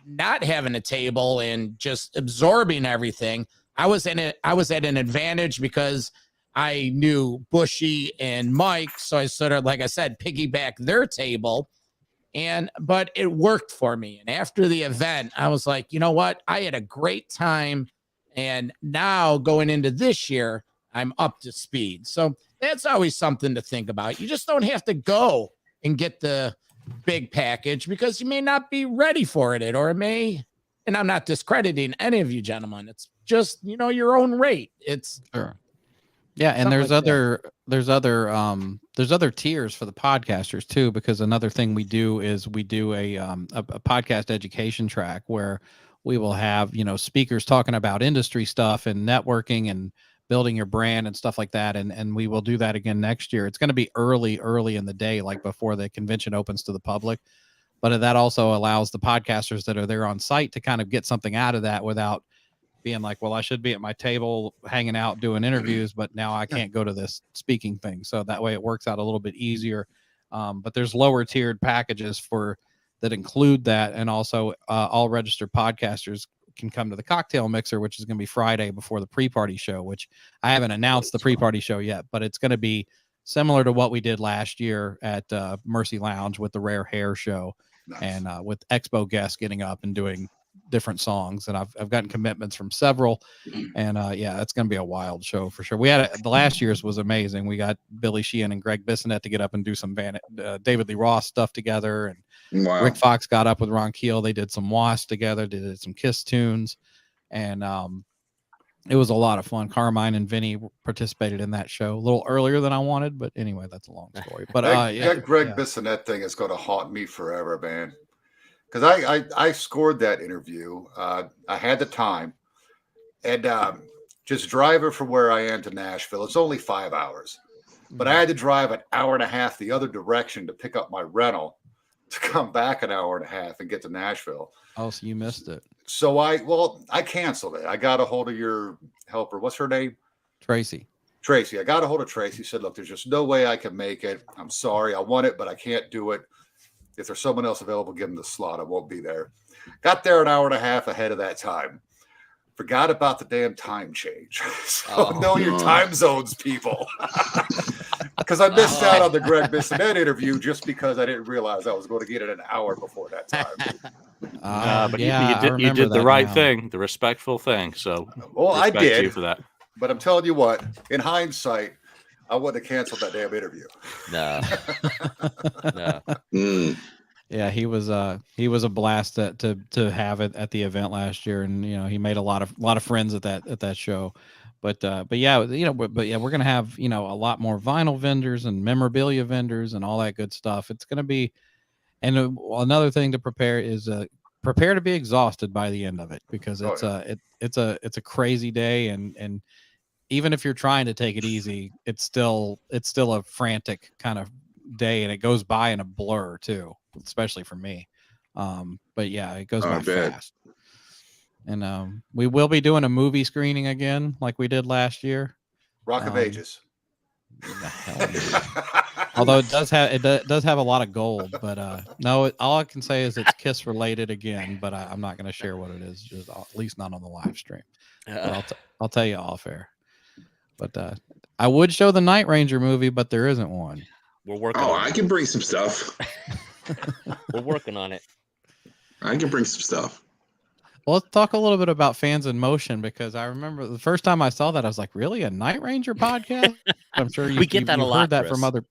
[SPEAKER 8] not having a table and just absorbing everything. I was at an advantage because I knew Bushy and Mike, so I sort of, like I said, piggyback their table, but it worked for me. And after the event, I was like, you know what? I had a great time, and now going into this year, I'm up to speed. So that's always something to think about. You just don't have to go and get the big package because you may not be ready for it, or it may. And I'm not discrediting any of you gentlemen. It's just, your own rate. It's
[SPEAKER 1] sure. Yeah, and there's other tiers for the podcasters too, because another thing we do is we do a podcast education track where we will have, speakers talking about industry stuff and networking and building your brand and stuff like that. And we will do that again next year. It's going to be early in the day, like before the convention opens to the public. But that also allows the podcasters that are there on site to kind of get something out of that without being like, well, I should be at my table hanging out doing interviews, but now I can't go to this speaking thing. So that way it works out a little bit easier. But there's lower tiered packages that include that. And also all registered podcasters can come to the cocktail mixer, which is going to be Friday before the pre-party show, which I haven't announced the pre-party show yet, but it's going to be similar to what we did last year at Mercy Lounge with the Rare Hair show. Nice. And with Expo guests getting up and doing different songs, and I've gotten commitments from several, and it's going to be a wild show for sure. We had the last year's was amazing. We got Billy Sheehan and Greg Bissonette to get up and do some David Lee Roth stuff together, and wow. Rick Fox got up with Ron Keel. They did some Wasp together. They did some Kiss tunes, and it was a lot of fun. Carmine and Vinny participated in that show a little earlier than I wanted, but anyway, that's a long story. But
[SPEAKER 2] that Greg Bissonette thing is going to haunt me forever, man. Because I scored that interview. I had the time, and just driving from where I am to Nashville, it's only 5 hours. but I had to drive an hour and a half the other direction to pick up my rental to come back an hour and a half and get to Nashville.
[SPEAKER 1] Oh, so you missed it.
[SPEAKER 2] So I canceled it. I got a hold of your helper. What's her name?
[SPEAKER 1] Tracy.
[SPEAKER 2] I got a hold of Tracy. Said, look, there's just no way I can make it. I'm sorry. I want it, but I can't do it. If there's someone else available, give them the slot. I won't be there. Got there an hour and a half ahead of that time. Forgot about the damn time change. So know your time zones, people. Because I missed out on the Greg Bissonette interview just because I didn't realize I was going to get it an hour before that time.
[SPEAKER 6] But
[SPEAKER 1] yeah,
[SPEAKER 6] you did the right thing, the respectful thing. So,
[SPEAKER 2] well, I
[SPEAKER 6] respect
[SPEAKER 2] did
[SPEAKER 6] you for that.
[SPEAKER 2] But I'm telling you what, in hindsight, I wouldn't have canceled that damn interview.
[SPEAKER 3] No.
[SPEAKER 1] Yeah, he was a blast to have it at the event last year, and he made a lot of friends at that show. But yeah, we're gonna have a lot more vinyl vendors and memorabilia vendors and all that good stuff. It's gonna be, and another thing to prepare is prepare to be exhausted by the end of it, because it's a crazy day, and even if you're trying to take it easy, it's still a frantic kind of day, and it goes by in a blur too, especially for me. But yeah, it goes by fast. And we will be doing a movie screening again, like we did last year.
[SPEAKER 2] Rock of Ages.
[SPEAKER 1] Although it does have a lot of gold, but no, all I can say is it's Kiss related again, but I'm not going to share what it is, just at least not on the live stream. But I'll tell you off air. But I would show the Night Ranger movie, but there isn't one.
[SPEAKER 3] We're working.
[SPEAKER 4] Oh, I can bring some stuff.
[SPEAKER 3] We're working on it.
[SPEAKER 4] I can bring some stuff.
[SPEAKER 1] Well, let's talk a little bit about Fans in Motion, because I remember the first time I saw that, I was like, really, a Night Ranger podcast? I'm sure
[SPEAKER 3] we get that a lot.
[SPEAKER 1] Heard that
[SPEAKER 3] Chris.
[SPEAKER 1] from other.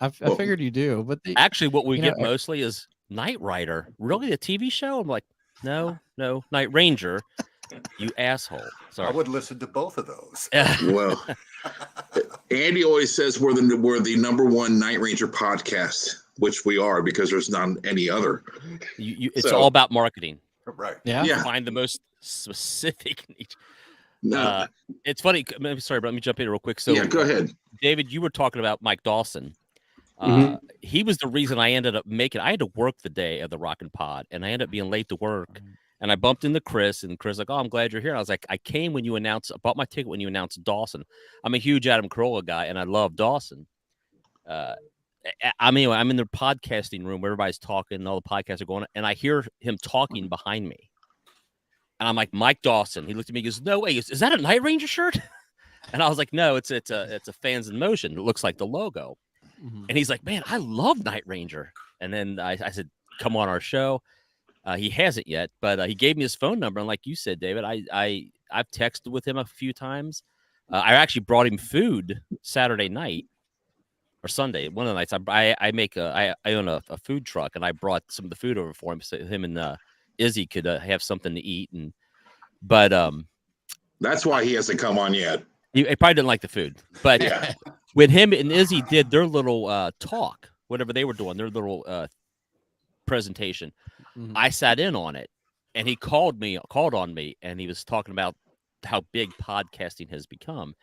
[SPEAKER 1] I figured you do, but
[SPEAKER 3] actually, what we get mostly is Knight Rider. Really, a TV show? I'm like, no, Night Ranger. You asshole. Sorry.
[SPEAKER 2] I would listen to both of those.
[SPEAKER 4] Well, Andy always says we're the number one Night Ranger podcast, which we are, because there's not any other.
[SPEAKER 3] It's all about marketing.
[SPEAKER 2] Right.
[SPEAKER 1] Yeah.
[SPEAKER 3] Find the most specific niche.
[SPEAKER 4] No.
[SPEAKER 3] It's funny. Sorry, but let me jump in real quick. So
[SPEAKER 4] yeah, go ahead.
[SPEAKER 3] David, you were talking about Mike Dawson. He was the reason I ended up I had to work the day of the Rockin' Pod, and I ended up being late to work. And I bumped into Chris, and Chris was like, "Oh, I'm glad you're here." And I was like, "I came when you announced. I bought my ticket when you announced Dawson. I'm a huge Adam Carolla guy, and I love Dawson." Anyway, I'm in the podcasting room where everybody's talking, and all the podcasts are going, and I hear him talking behind me, and I'm like, "Mike Dawson." He looked at me, and goes, "No way, is that a Night Ranger shirt?" And I was like, "No, it's a Fans in Motion. It looks like the logo." And he's like, "Man, I love Night Ranger." And then I said, "Come on our show." He hasn't yet, but he gave me his phone number. And like you said, David, I've texted with him a few times. I actually brought him food Saturday night or Sunday. One of the nights I own a food truck, and I brought some of the food over for him so him and Izzy could have something to eat. But
[SPEAKER 4] that's why he hasn't come on yet.
[SPEAKER 3] He probably didn't like the food. But when him and Izzy did their little talk, whatever they were doing, their little presentation, I sat in on it, and he called on me, and he was talking about how big podcasting has become.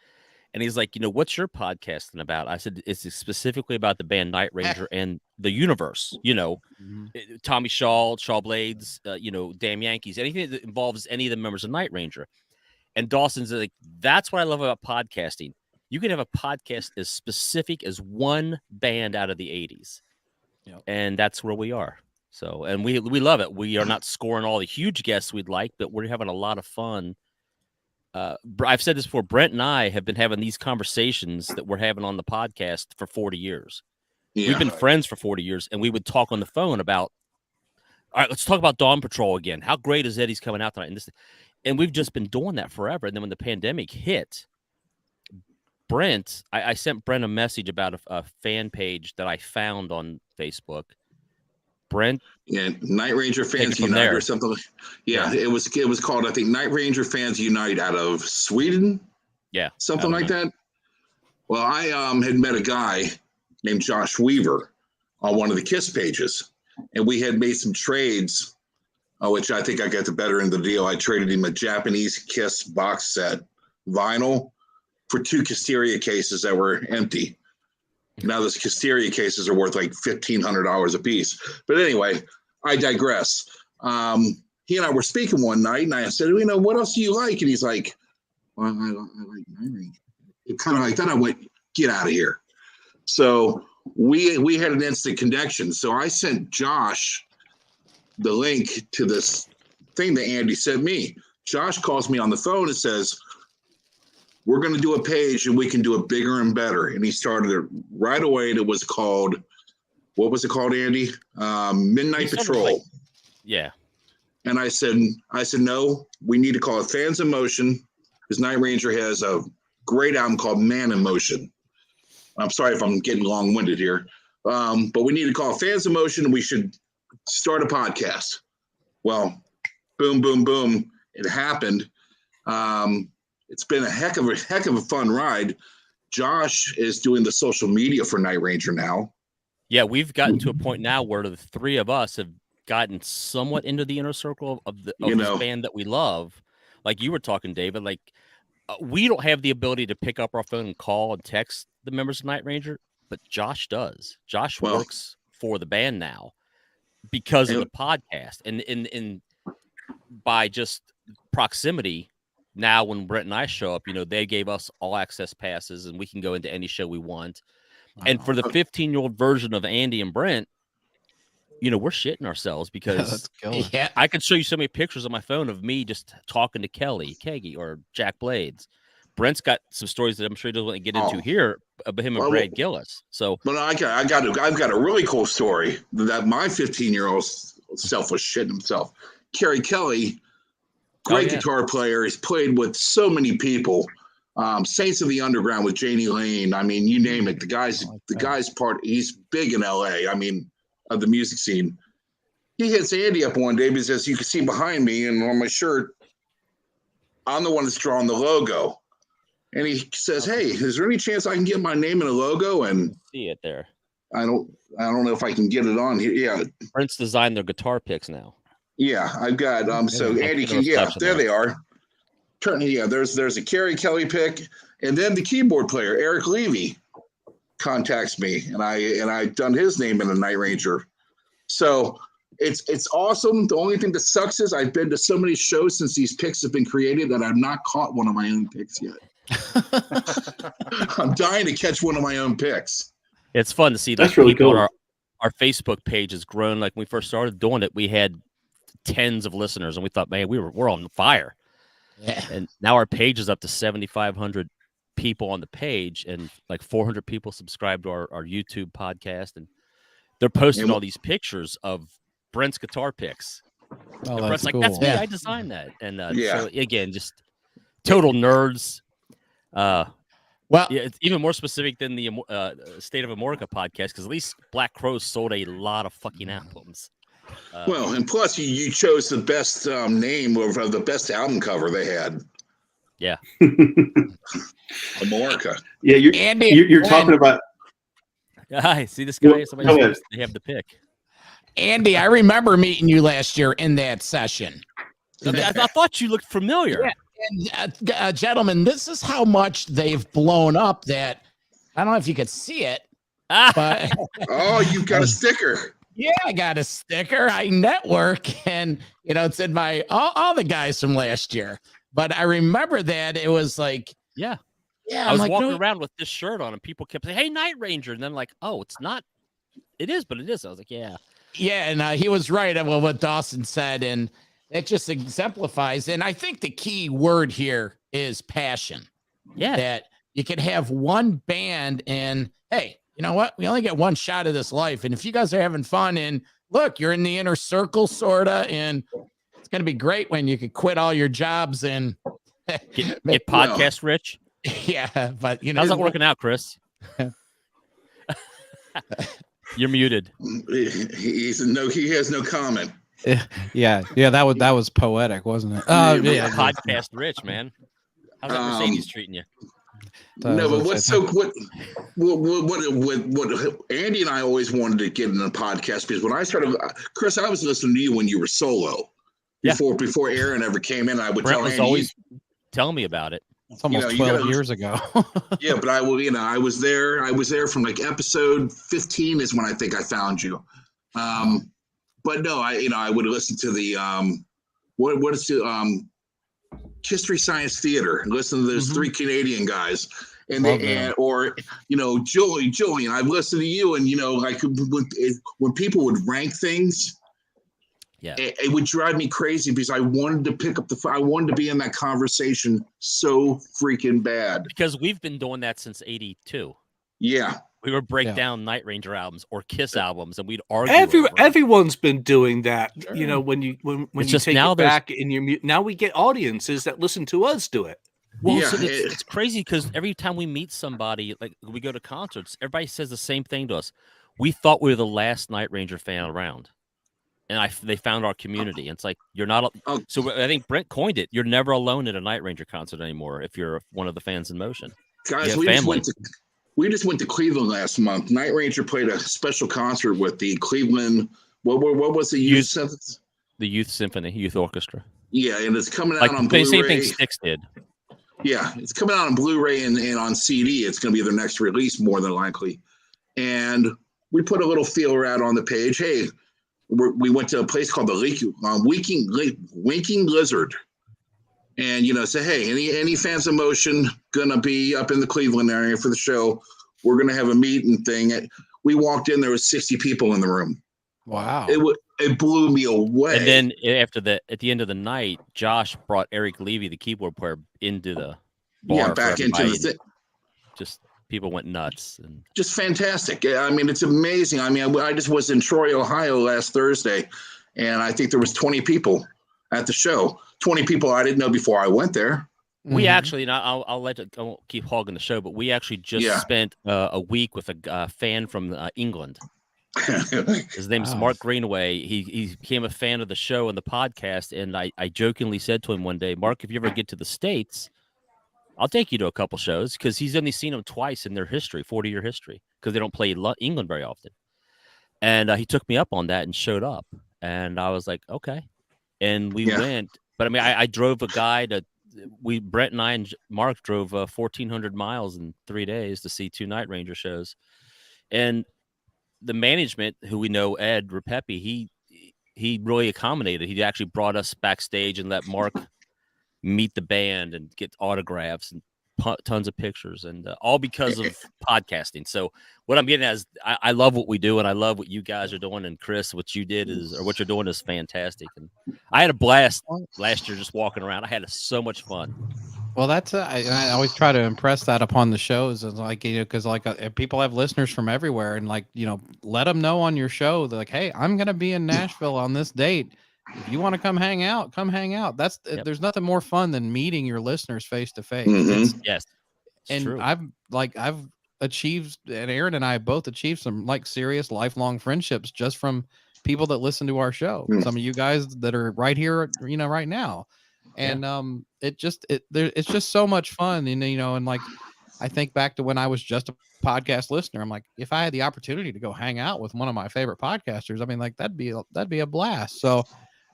[SPEAKER 3] And he's like, what's your podcasting about? I said, it's specifically about the band Night Ranger and the universe, Tommy Shaw Blades, Damn Yankees, anything that involves any of the members of Night Ranger. And Dawson's like, that's what I love about podcasting. You can have a podcast as specific as one band out of the 80s. Yep. And that's where we are. So, and we love it. We are not scoring all the huge guests we'd like, but we're having a lot of fun. I've said this before. Brent and I have been having these conversations that we're having on the podcast for 40 years. Yeah. We've been friends for 40 years, and we would talk on the phone about, all right, let's talk about Dawn Patrol again. How great is Eddie's coming out tonight? And we've just been doing that forever. And then when the pandemic hit, Brent, I sent Brent a message about a fan page that I found on Facebook. Brent,
[SPEAKER 4] Night Ranger Fans Unite or something. Yeah, it was called, I think, Night Ranger Fans Unite out of Sweden.
[SPEAKER 3] Yeah,
[SPEAKER 4] something like that. Well, I had met a guy named Josh Weaver on one of the KISS pages, and we had made some trades, which I think I got the better end of the deal. I traded him a Japanese KISS box set vinyl for 2 Kisteria cases that were empty. Now the hysteria cases are worth like $1,500 a piece. But anyway, I digress. He and I were speaking one night, and I said, what else do you like? And he's like, well, I like Night Ranger. It kind of like that. I went, get out of here. So we had an instant connection. So I sent Josh the link to this thing that Andy sent me. Josh calls me on the phone and says, we're going to do a page and we can do it bigger and better. And he started it right away. And it was called, what was it called, Andy? Midnight Patrol.
[SPEAKER 3] Yeah.
[SPEAKER 4] And I said, no, we need to call it Fans in Motion, because Night Ranger has a great album called Man in Motion. I'm sorry if I'm getting long-winded here. But we need to call it Fans in Motion, and we should start a podcast. Well, boom, boom, boom. It happened. It's been a heck of a fun ride. Josh is doing the social media for Night Ranger now.
[SPEAKER 3] Yeah, we've gotten to a point now where the three of us have gotten somewhat into the inner circle of this band that we love. Like you were talking, David, like we don't have the ability to pick up our phone and call and text the members of Night Ranger, but Josh does. Josh works for the band now because of the podcast. And by just proximity, now when Brent and I show up, they gave us all access passes and we can go into any show we want. And for the 15-year-old version of Andy and Brent, we're shitting ourselves because I could show you so many pictures on my phone of me just talking to Kelly Keggy or Jack Blades. Brent's got some stories that I'm sure he doesn't want to get into here about him and Brad Gillis. So,
[SPEAKER 4] but I've got a really cool story that my 15-year-old self was shitting himself. Kerry Kelly, great guitar player. He's played with so many people. Saints of the Underground with Janie Lane. I mean, you name it. The guy's he's big in LA. I mean, of the music scene. He hits Andy up one day because you can see behind me and on my shirt, I'm the one that's drawing the logo. And he says, hey, is there any chance I can get my name in a logo? And
[SPEAKER 3] see it there.
[SPEAKER 4] I don't know if I can get it on here. Yeah.
[SPEAKER 3] Brent's designed their guitar picks now.
[SPEAKER 4] Yeah, I've got so Andy can there they are. There's a Kerry Kelly pick, and then the keyboard player, Eric Levy, contacts me, and I've done his name in a Night Ranger. So it's awesome. The only thing that sucks is I've been to so many shows since these picks have been created that I've not caught one of my own picks yet. I'm dying to catch one of my own picks.
[SPEAKER 3] It's fun to see.
[SPEAKER 5] That's really cool.
[SPEAKER 3] Our Facebook page has grown. Like when we first started doing it, we had tens of listeners, and we thought, man, we're on fire. Yeah. And now our page is up to 7,500 people on the page, and like 400 people subscribe to our YouTube podcast, and they're posting all these pictures of Brent's guitar picks.
[SPEAKER 1] Oh,
[SPEAKER 3] and Brent's like,
[SPEAKER 1] cool.
[SPEAKER 3] that's me. I designed that. And so again, just total nerds. It's even more specific than the State of Amorica podcast, because at least Black Crowes sold a lot of fucking albums.
[SPEAKER 4] And plus you chose the best name of the best album cover they had.
[SPEAKER 3] Yeah.
[SPEAKER 4] Amorica.
[SPEAKER 5] Yeah, you're talking about.
[SPEAKER 3] Hi, see this guy? Somebody else, they have the pick.
[SPEAKER 8] Andy, I remember meeting you last year in that session.
[SPEAKER 3] I thought you looked familiar.
[SPEAKER 8] Yeah. And gentlemen, this is how much they've blown up that I don't know if you could see it. But
[SPEAKER 4] you've got a sticker.
[SPEAKER 8] Yeah, I got a sticker. I network, and it's in my all the guys from last year. But I remember that it was like,
[SPEAKER 3] yeah. I was walking around with this shirt on, and people kept saying, "Hey, Night Ranger," and then like, "Oh, it's not." It is, but it is. I was like, "Yeah."
[SPEAKER 8] Yeah, and he was right about what Dawson said, and it just exemplifies. And I think the key word here is passion.
[SPEAKER 3] Yeah,
[SPEAKER 8] that you can have one band, and hey, you know what? We only get one shot of this life. And if you guys are having fun and look, you're in the inner circle, sorta, and it's going to be great when you could quit all your jobs and
[SPEAKER 3] get podcast rich.
[SPEAKER 8] Yeah. But
[SPEAKER 3] how's that working out, Chris? You're muted.
[SPEAKER 4] He has no comment.
[SPEAKER 1] Yeah. That was poetic, wasn't it?
[SPEAKER 3] Podcast rich, man. How's that Mercedes treating you?
[SPEAKER 4] No, but what Andy and I always wanted to get in a podcast, because when I started, Chris, I was listening to you when you were solo before Aaron ever came in. I would
[SPEAKER 3] Brent
[SPEAKER 4] tell
[SPEAKER 3] was
[SPEAKER 4] Andy,
[SPEAKER 3] always telling me about it.
[SPEAKER 1] It's almost 12 years ago.
[SPEAKER 4] Yeah, but I will. I was there. I was there from like episode 15 is when I think I found you. But no, I would listen to the what is the History Science Theater and listen to those three Canadian guys. And Julian, I've listened to you, and like when people would rank things, it would drive me crazy because I wanted to I wanted to be in that conversation so freaking bad.
[SPEAKER 3] Because we've been doing that since '82.
[SPEAKER 4] Yeah,
[SPEAKER 3] we would break down Night Ranger albums or Kiss albums, and we'd argue.
[SPEAKER 6] Everyone's been doing that.
[SPEAKER 3] Sure.
[SPEAKER 6] When you
[SPEAKER 3] just
[SPEAKER 6] take
[SPEAKER 3] now
[SPEAKER 6] it back in your now we get audiences that listen to us do it.
[SPEAKER 3] Well, so it's crazy because every time we meet somebody, like we go to concerts, everybody says the same thing to us. We thought we were the last Night Ranger fan around, and they found our community. And it's like you're not. So I think Brent coined it. You're never alone at a Night Ranger concert anymore if you're one of the fans in motion.
[SPEAKER 4] Guys, we just went to Cleveland last month. Night Ranger played a special concert with the Cleveland. What was the youth?
[SPEAKER 3] The Youth Symphony, Youth Orchestra.
[SPEAKER 4] Yeah, and it's coming out on
[SPEAKER 3] the
[SPEAKER 4] Blu-ray.
[SPEAKER 3] same thing Styx did.
[SPEAKER 4] Yeah, it's coming out on Blu-ray and on CD. It's going to be their next release, more than likely. And we put a little feeler out on the page. Hey, we went to a place called the Winking Lizard. And, say, hey, any fans of motion going to be up in the Cleveland area for the show? We're going to have a meeting thing. We walked in, there was 60 people in the room.
[SPEAKER 1] Wow.
[SPEAKER 4] It blew me away.
[SPEAKER 3] And then at the end of the night, Josh brought Eric Levy, the keyboard player, into the bar.
[SPEAKER 4] Yeah, back into the thing.
[SPEAKER 3] Just people went nuts. And
[SPEAKER 4] just fantastic. I mean, it's amazing. I mean, I just was in Troy, Ohio last Thursday, and I think there was 20 people at the show. 20 people I didn't know before I went there.
[SPEAKER 3] We actually, and I won't keep hogging the show, but we actually just spent a week with a fan from England. His name's Mark Greenaway. He became a fan of the show and the podcast, and I jokingly said to him one day, Mark, if you ever get to the States, I'll take you to a couple shows, because he's only seen them twice in their history, 40-year history, because they don't play England very often. And he took me up on that and showed up, and I was like, okay. And we went, but I mean, I drove a guy Brent and I and Mark drove 1,400 miles in 3 days to see 2 Night Ranger shows. And the management, who we know, Ed Repepi, he really accommodated. He actually brought us backstage and let Mark meet the band and get autographs and tons of pictures, and all because of podcasting. So what I'm getting at is I love what we do, and I love what you guys are doing. And Chris, what you're doing is fantastic. And I had a blast last year just walking around. I had so much fun.
[SPEAKER 1] Well, that's I always try to impress that upon the shows, is like, because people have listeners from everywhere, and let them know on your show. They're like, hey, I'm gonna be in Nashville on this date. If you want to come hang out, come hang out. There's nothing more fun than meeting your listeners face to face.
[SPEAKER 3] Yes,
[SPEAKER 1] and
[SPEAKER 3] true.
[SPEAKER 1] I've achieved, and Aaron and I both achieved some serious lifelong friendships just from people that listen to our show. Some of you guys that are right here, right now. And it's just so much fun, and I think back to when I was just a podcast listener. I'm like, if I had the opportunity to go hang out with one of my favorite podcasters, I mean, that'd be a blast. So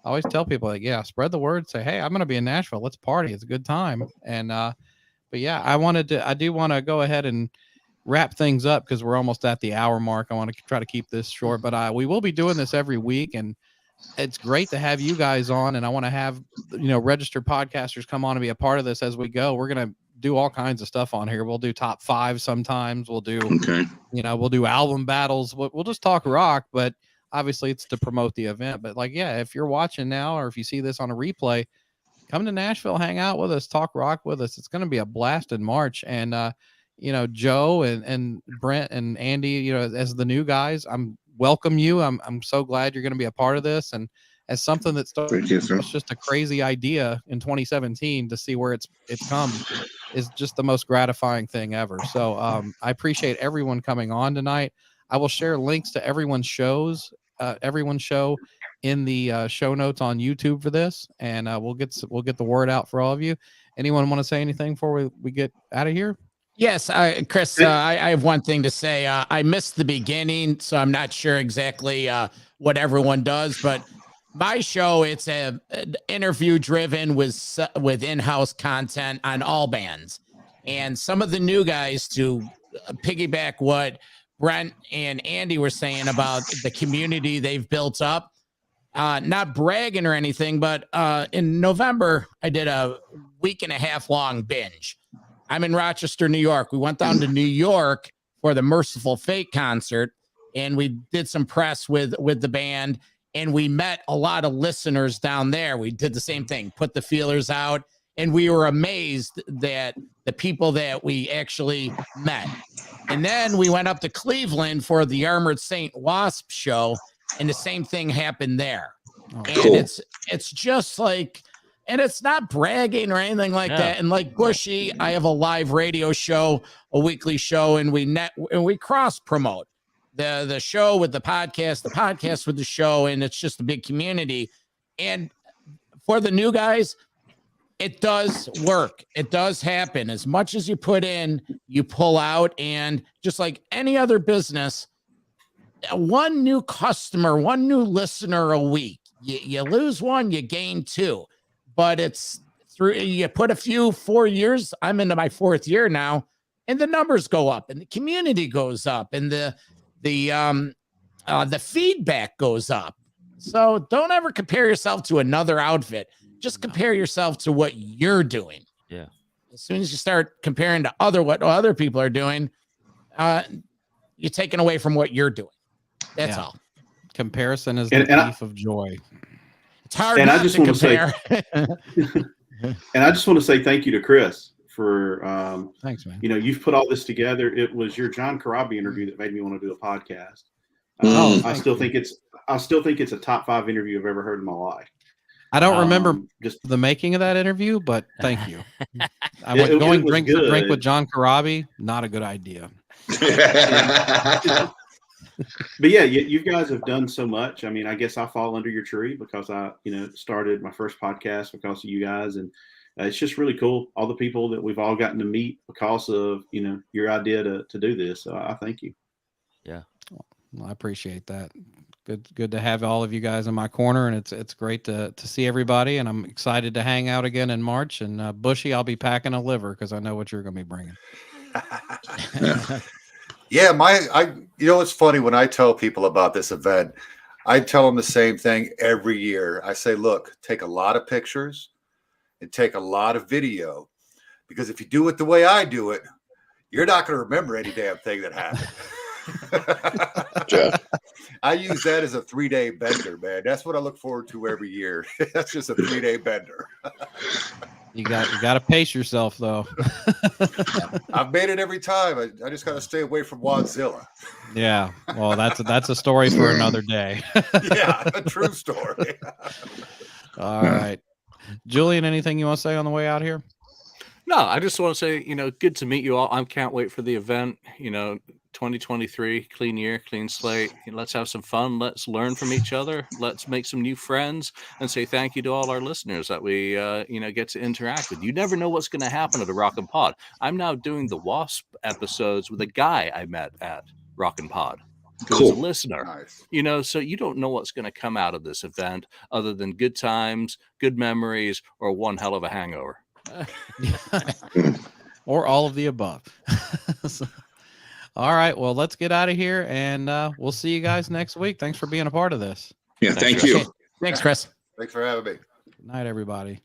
[SPEAKER 1] I always tell people, spread the word, say, hey, I'm going to be in Nashville. Let's party. It's a good time. And but yeah, I do want to go ahead and wrap things up because we're almost at the hour mark. I want to try to keep this short, but we will be doing this every week, and it's great to have you guys on, and I want to have, registered podcasters come on and be a part of this as we go. We're going to do all kinds of stuff on here. We'll do top 5 sometimes. We'll do, we'll do album battles. We'll just talk rock, but obviously it's to promote the event. But if you're watching now, or if you see this on a replay, come to Nashville, hang out with us, talk rock with us. It's going to be a blast in March. And, Joe and Brent and Andy, as the new guys, welcome you. I'm so glad you're going to be a part of this. And as something that started, it's just a crazy idea in 2017 to see where it's come is just the most gratifying thing ever. So I appreciate everyone coming on tonight. I will share links to everyone's show in the show notes on YouTube for this, and we'll get the word out for all of you. Anyone want to say anything before we get out of here?
[SPEAKER 8] Yes, Chris, I have one thing to say. I missed the beginning, so I'm not sure exactly what everyone does, but my show, it's an interview driven with in-house content on all bands. And some of the new guys, to piggyback what Brent and Andy were saying about the community they've built up, not bragging or anything, but in November, I did a 1.5 week long binge. I'm in Rochester, New York. We went down to New York for the Merciful Fate concert, and we did some press with the band, and we met a lot of listeners down there. We did the same thing, put the feelers out, and we were amazed that the people that we actually met. And then we went up to Cleveland for the Armored Saint Wasp show, and the same thing happened there.
[SPEAKER 1] Oh,
[SPEAKER 8] and
[SPEAKER 4] cool.
[SPEAKER 8] it's just like, and it's not bragging or anything like that. And like Bushy, I have a live radio show, a weekly show, and we cross promote the show with the podcast with the show, and it's just a big community. And for the new guys, it does work. It does happen. As much as you put in, you pull out. And just like any other business, one new customer, one new listener a week, you lose one, you gain two. But it's through, you put a few 4 years, I'm into my 4th year now, and the numbers go up, and the community goes up, and the feedback goes up. So don't ever compare yourself to another outfit. Just compare yourself to what you're doing.
[SPEAKER 3] Yeah.
[SPEAKER 8] As soon as you start comparing to what other people are doing, you're taking away from what you're doing. That's all.
[SPEAKER 1] Comparison is the thief of joy.
[SPEAKER 8] It's hard not to compare.
[SPEAKER 5] And I just want to say thank you to Chris for
[SPEAKER 1] thanks, man.
[SPEAKER 5] You've put all this together. It was your John Corabi interview that made me want to do a podcast. I still think it's a top 5 interview I've ever heard in my life.
[SPEAKER 1] I don't remember just the making of that interview, but thank you. I went going drink with John Corabi, not a good idea.
[SPEAKER 5] But yeah, you guys have done so much. I mean, I guess I fall under your tree because I, started my first podcast because of you guys, and it's just really cool. All the people that we've all gotten to meet because of your idea to do this. So I thank you.
[SPEAKER 3] Yeah,
[SPEAKER 1] well, I appreciate that. Good to have all of you guys in my corner, and it's great to see everybody, and I'm excited to hang out again in March. And Bushy, I'll be packing a liver because I know what you're going to be bringing.
[SPEAKER 2] Yeah, it's funny when I tell people about this event, I tell them the same thing every year. I say, look, take a lot of pictures and take a lot of video, because if you do it the way I do it, you're not going to remember any damn thing that happened.
[SPEAKER 4] Yeah.
[SPEAKER 2] I use that as a 3-day bender, man. That's what I look forward to every year. That's just a 3-day bender.
[SPEAKER 1] You got to pace yourself, though.
[SPEAKER 2] I've made it every time. I just got to stay away from Wadzilla.
[SPEAKER 1] Yeah, well, that's a story for another day.
[SPEAKER 2] Yeah, a true story.
[SPEAKER 1] All right, Julian, anything you want to say on the way out here?
[SPEAKER 6] No, I just want to say, good to meet you all. I can't wait for the event. 2023, clean year, clean slate. Let's have some fun. Let's learn from each other. Let's make some new friends, and say thank you to all our listeners that we, get to interact with. You never know what's going to happen at the Rockin' Pod. I'm now doing the Wasp episodes with a guy I met at Rockin' Pod. Cool. As a listener,
[SPEAKER 2] nice.
[SPEAKER 6] So you don't know what's going to come out of this event other than good times, good memories, or one hell of a hangover.
[SPEAKER 1] Or all of the above. All right, well, let's get out of here, and we'll see you guys next week. Thanks for being a part of this.
[SPEAKER 4] Yeah, thank you.
[SPEAKER 8] Thanks, Chris.
[SPEAKER 2] Thanks for having me.
[SPEAKER 1] Good night, everybody.